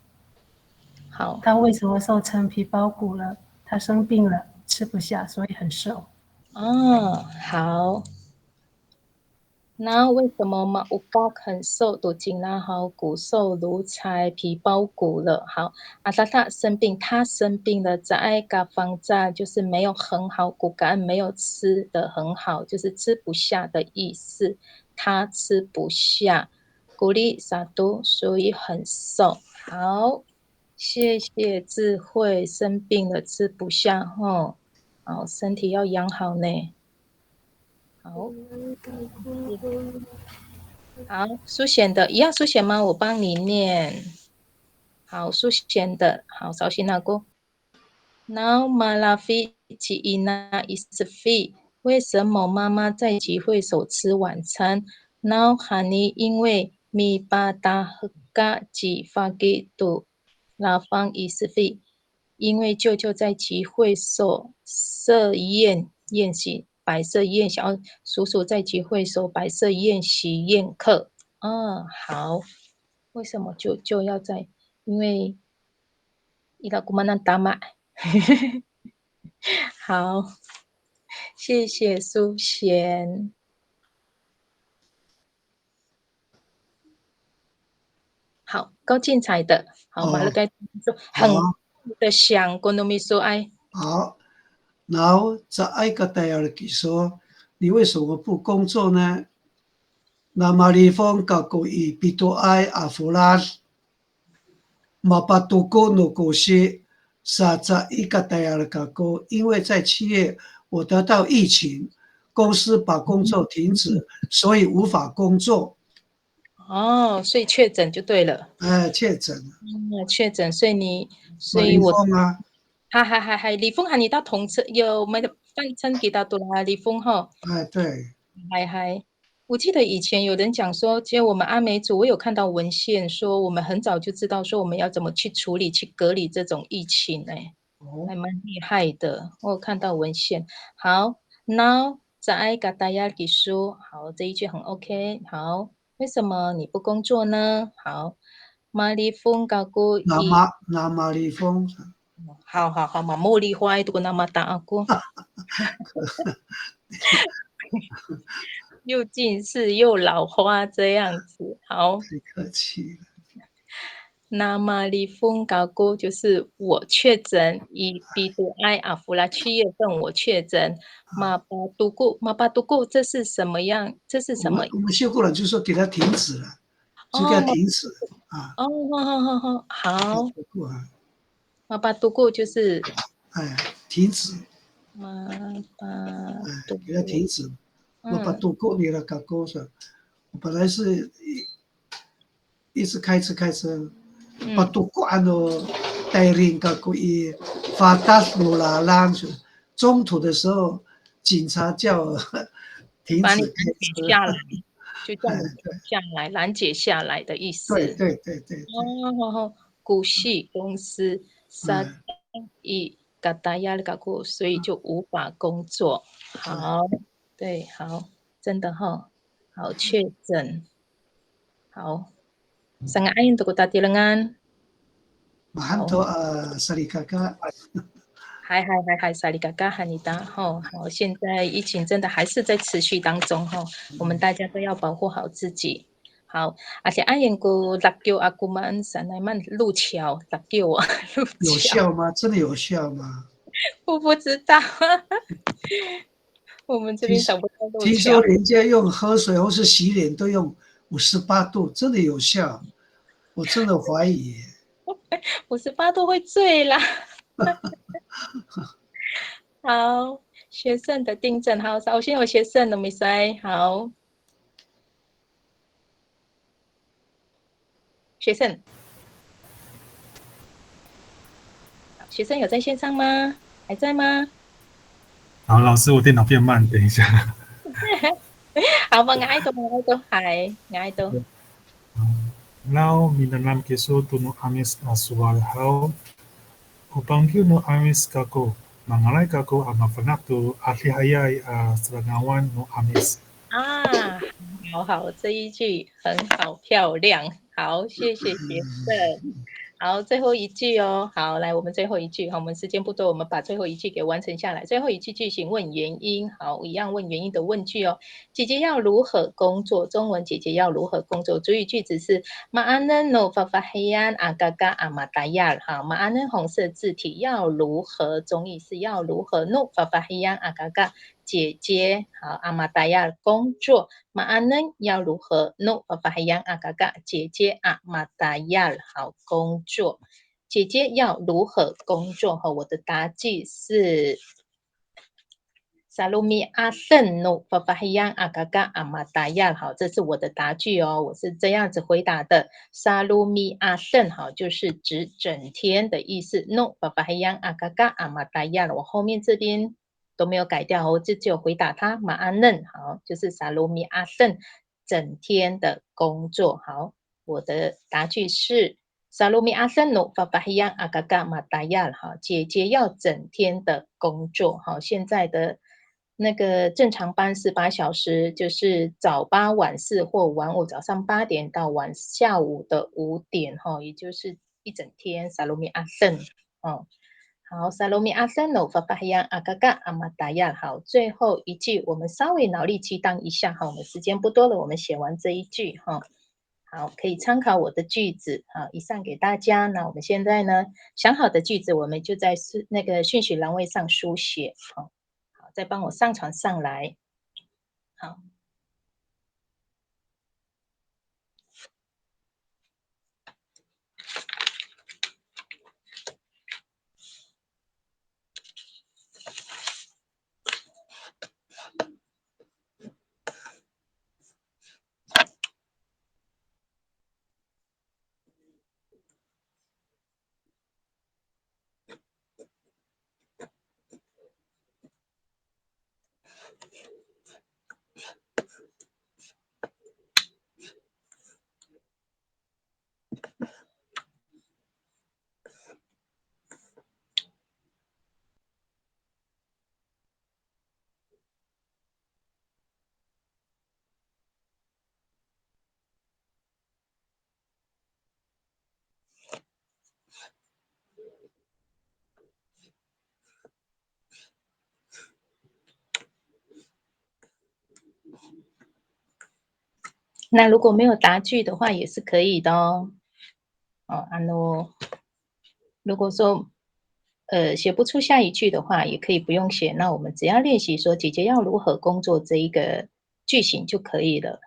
好，他为什么瘦成皮包骨了？他生病了，吃不下，所以很瘦。好。那为什么马乌巴很瘦，都竟然好骨瘦如柴，皮包骨了？好，他生病，他生病了，在个方在就是没有很好，骨干没有吃的很好，就是吃不下的意思。他吃不下，骨力啥都，所以很瘦。好，谢谢智慧，生病了吃不下吼，好，身体要养好呢。好。好，苏贤的一样苏贤吗？我帮你念。好，苏贤的，好，绍兴那个。Now Malafi ci ina isfi， 为什么妈妈在集会所吃晚餐 ？Now Hani 因为mi patahka ci fagi tu lafang isfi， 因为舅舅在集会所设宴席，摆设宴席，叔叔在集会所摆设宴席宴客。好，为什么舅舅要在？因为伊拉姑妈那打马。好，谢谢苏贤。好，高进彩的，好，马勒盖说很的想，郭农米说爱。好，然后在爱个戴尔给说，你为什么不工作呢？那么里方搞过以比多爱阿弗拉，马巴多过努过些，啥在一个戴尔搞过，因为在7月我得到疫情，公司把工作停止，所以无法工作。所以确诊就对了。确诊。确诊，所以我係李峰，你到同車有沒得翻身給到多啦？李峰哈。对。我記得以前有人講說，其實我們阿美族，我有看到文獻說，我們很早就知道說我們要怎麼去處理、去隔離這種疫情還蠻厲害的。我有看到文獻。好 ，Now 在跟大家給說，好，這一句很 OK。好，為什麼你不工作呢？好，馬里峰高姑伊。那馬里峰。好，馬茉莉花都那麼大阿姑。又近视又老花这样子，好。太客气了。那么里峰高姑就是我确诊，以比杜埃阿弗拉7月份我确诊，马巴杜固这是什么样？这是什么？我们修过了，就说给他停止了，就给他停止啊。好。马巴杜固就是，停止。给他停止。马巴杜固你了搞过是，我本来是一直开车，把杜固按照带领搞过一发达路拉浪去，中途的时候警察叫停止把你拦截下来，就叫你下来，拦截下来的意思。对。股系公司杀以嘎达亚的嘎过，所以就无法工作。好，对，好，真的哈，好确诊。好，sangat ayon untuk tadi lengan。马多萨利卡卡。还萨利嘎嘎哈尼达好，现在疫情真的还是在持续当中哈，我们大家都要保护好自己。好，而且阿燕姑拉叫阿姑们上来慢路桥拉叫我路桥。有效吗？真的有效吗？我不知道，我们这边找不到路桥。听说人家用喝水或是洗脸都用58度，真的有效？我真的怀疑。58度会醉啦。好，学生的订正好，首先有学生的没塞好。学生有在线上吗？还在吗？好，老师，我电脑变慢，等一下。好吧，挨都还挨都。Now minanam keso tuno amis aswal how upang no amis kako mangalai kako amafanatu ahlihayai seragawan no amis。好，这一句很好，漂亮，好，谢谢学生。好，最后一句哦。好，来，我们最后一句。好，我们时间不多，我们把最后一句给完成下来。最后一句句型问原因。好，一样问原因的问句哦。姐姐要如何工作？中文姐姐要如何工作？主语句子是 Maanan no fafahian agaga amatayal。好 ，Maanan 红色字体要如何？中意是要如何 ？No fafahian agaga 姐姐好，阿玛达亚工作，马安嫩要如何 ？No， 爸爸还养阿嘎嘎，姐姐阿玛达亚好工作，姐姐要如何工作？和我的答句是萨鲁米阿圣努法法希扬阿嘎嘎阿玛达亚，好，这是我的答句哦，我是这样子回答的。萨鲁米阿圣，好，就是指整天的意思。努法法希扬阿嘎嘎阿玛达亚，我后面这边都没有改掉哦，这只有回答他马安嫩，好，就是萨鲁米阿圣整天的工作。好，我的答句是。萨鲁米阿森努法巴希扬阿嘎嘎马达亚，哈，姐姐要整天的工作，哈，现在的那个正常班是8小时，就是早8晚4或晚5，早上8点到下午的5点，哈，也就是一整天。萨鲁米阿森，哦，好，萨鲁米阿森努法巴希扬阿嘎嘎阿马达亚，好，最后一句我们稍微脑力激荡一下，哈，我们时间不多了，我们写完这一句，哈。好，可以参考我的句子。好，以上给大家。那我们现在呢，想好的句子，我们就在那个讯息栏位上书写。好，好，再帮我上传上来。好。那如果没有答句的话，也是可以的哦。哦，如果说写不出下一句的话，也可以不用写。那我们只要练习说姐姐要如何工作这一个句型就可以了。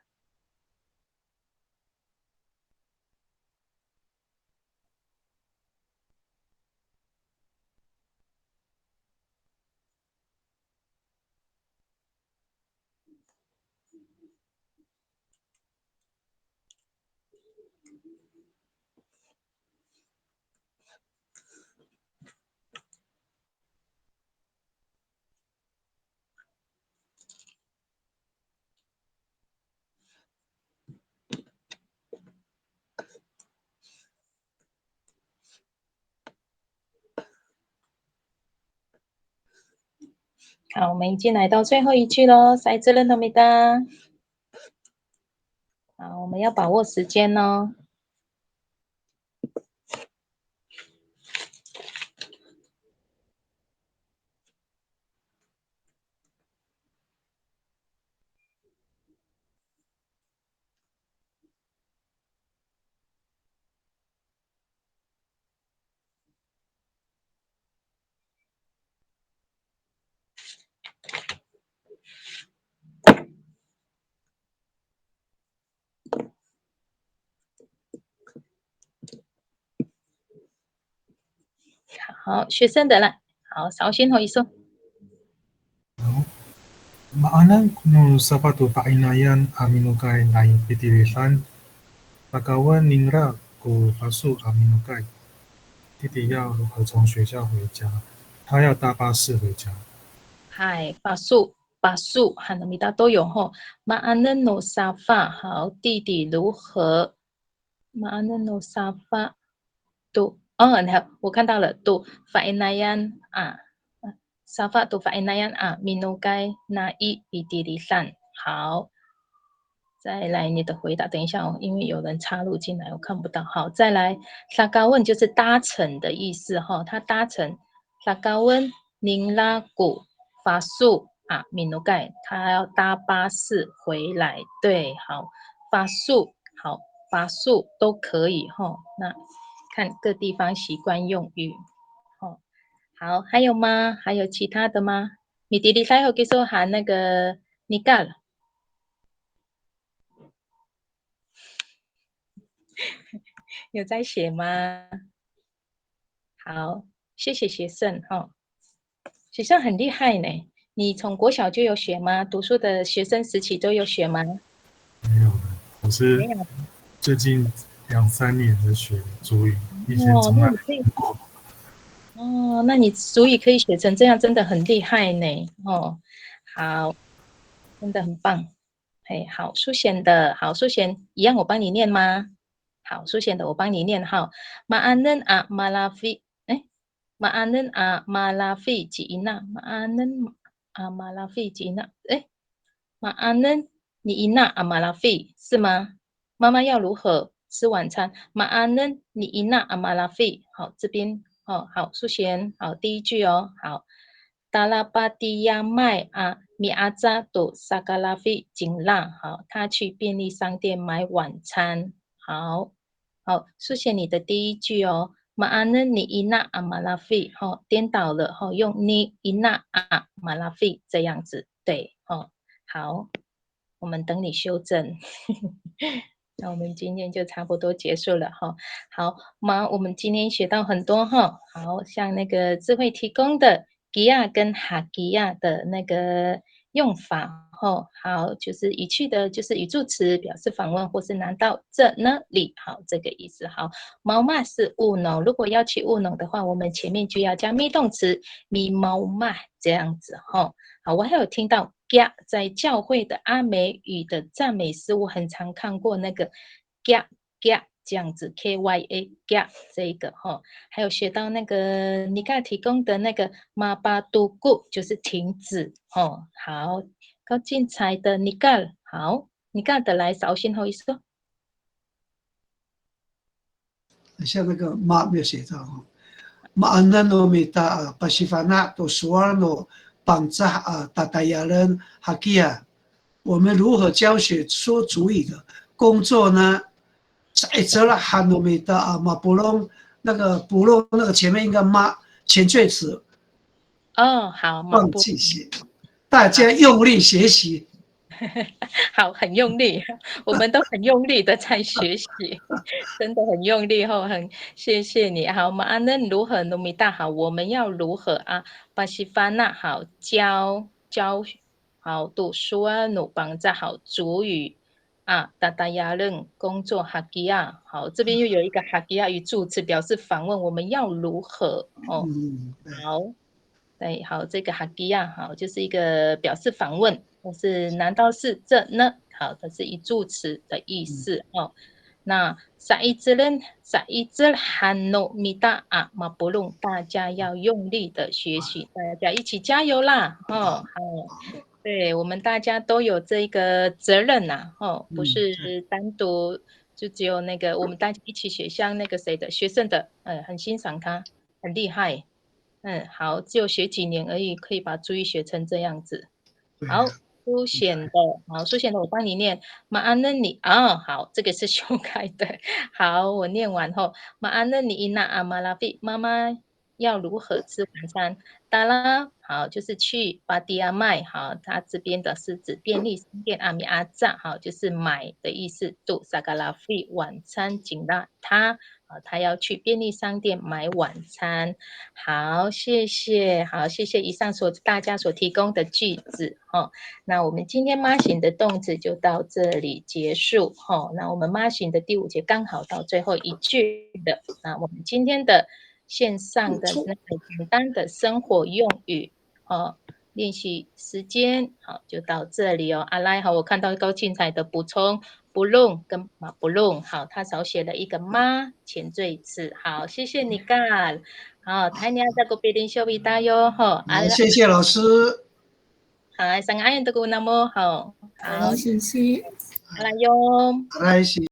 好，我们已经来到最后一句咯，塞兹勒诺米达。好，我们要把握时间哦。好，学生的了。好，稍先后一说。Maanan kung sa patupainayan aminukay na pitilisan, pagkawan ningra ko pasu aminukay, 弟弟要如何从学校回家？他要搭巴士回家。嗨，巴素和米达都有吼。马安嫩诺沙发，好，弟弟如何？马安嫩诺沙发都哦，好，我看到了，都法伊那样啊，沙发都法伊那样啊，米努盖那伊比迪里山，好。再来你的回答，等一下哦，因为有人插入进来，我看不到。好，再来，沙高问就是搭乘的意思哈，他搭乘沙高问宁拉古法素啊，米努盖，他要搭巴士回来。对，好，法素好，法素都可以哈。那看各地方习惯用语。哦，好，还有吗？还有其他的吗？米迪里塞后给说喊那个尼嘎了。有在写吗？好，谢谢学生哈，学生很厉害呢，你从国小就有学吗？读书的学生时期都有学吗？没有的，我是最近2-3年才学族语，以前从来没听过。哦，那你族语可以学成这样，真的很厉害呢。哦，好，真的很棒。嘿，好，苏贤的，好，苏贤一样，我帮你念吗？好，苏贤的我帮你念哈。Ma'anen a malafi， ma'anen a malafi Cina， ma'anen a malafi Cina， ma'anen你ina a malafi 是吗？妈妈要如何吃晚餐 ？Ma'anen你ina a malafi， 好，这边哦，好，苏贤，好，第一句哦，好。Dalapatiya mai a miaza do sagalafi 景浪，好，他去便利商店买晚餐，好，好，苏贤你的第一句哦。Ma'anen ni ina a malafi， 哦，颠倒了，哦，用ni ina a malafi 这样子，对，哦，好。我们等你修正。那我们今天就差不多结束了哈。好，我们今天学到很多哈。好像那个智慧提供的吉亚跟哈吉亚的那个用法哈。好，就是语气的，就是语助词表示访问或是难道这呢里，好，这个意思好。毛嘛是务农，如果要去务农的话，我们前面就要加咪动词咪毛嘛这样子哈。好，我还有听到在教会的阿美语的赞美诗，我很常看过那个这样子 KYA 这个哈，还有学到那个尼嘎提供的那个马巴杜古，就是停止哦。好，高精彩的尼嘎，好，尼嘎的来首先好意思。像那个妈没有写到哈，Ma'anan mita pasifana to suarno bangsa tatayaran hakia， 我们如何教学说族语的工作呢？在这了汉诺米达马布隆那个前面应该前缀词哦，好，忘记写，大家用力学习。好，很用力，我们都很用力的在学习，真的很用力哦，很谢谢你。好，马那如何努米大好，我们要如何啊？巴西发那好教好读书啊，努帮在好主语啊，达达亚任工作哈吉亚好，这边又有一个哈吉亚语助词表示访问，我们要如何哦？好。对，好，这个哈吉亚好，就是一个表示访问，或是难道是这呢？好，它是一助词的意思哦。那撒一只汉诺米达啊马布隆，大家要用力的学习，大家一起加油啦！哦，好，对我们大家都有这个责任呐，哦，不是单独就只有那个我们大家一起学，像那个谁的学生的，很欣赏他，很厉害。好，只有学几年而已，可以把注意学成这样子。好，苏显的，好，苏显的，我帮你念。马安嫩你啊，好，这个是修改的。好，我念完后，马安嫩你伊娜阿马拉比，妈妈要如何吃晚餐？达拉，好，就是去巴迪亚麦，好，它这边的是指便利商店阿米阿赞，好，就是买的意思。杜萨嘎拉费晚餐紧拉他。他要去便利商店买晚餐。好，谢谢，好，谢谢以上大家所提供的句子哦。那我们今天妈醒的动词就到这里结束哦。那我们妈醒的第5节刚好到最后一句的。那我们今天的线上的那个简单的生活用语哦，练习时间好就到这里哦。阿赖好，我看到高庆彩的补充。不弄跟马不弄，好，他少写了一个妈前缀词，好，谢谢你干，好，台尼亚在个别人修比大哟，好，谢谢老师，好，上岸的姑那么好，好，谢谢，阿拉哟，阿拉西。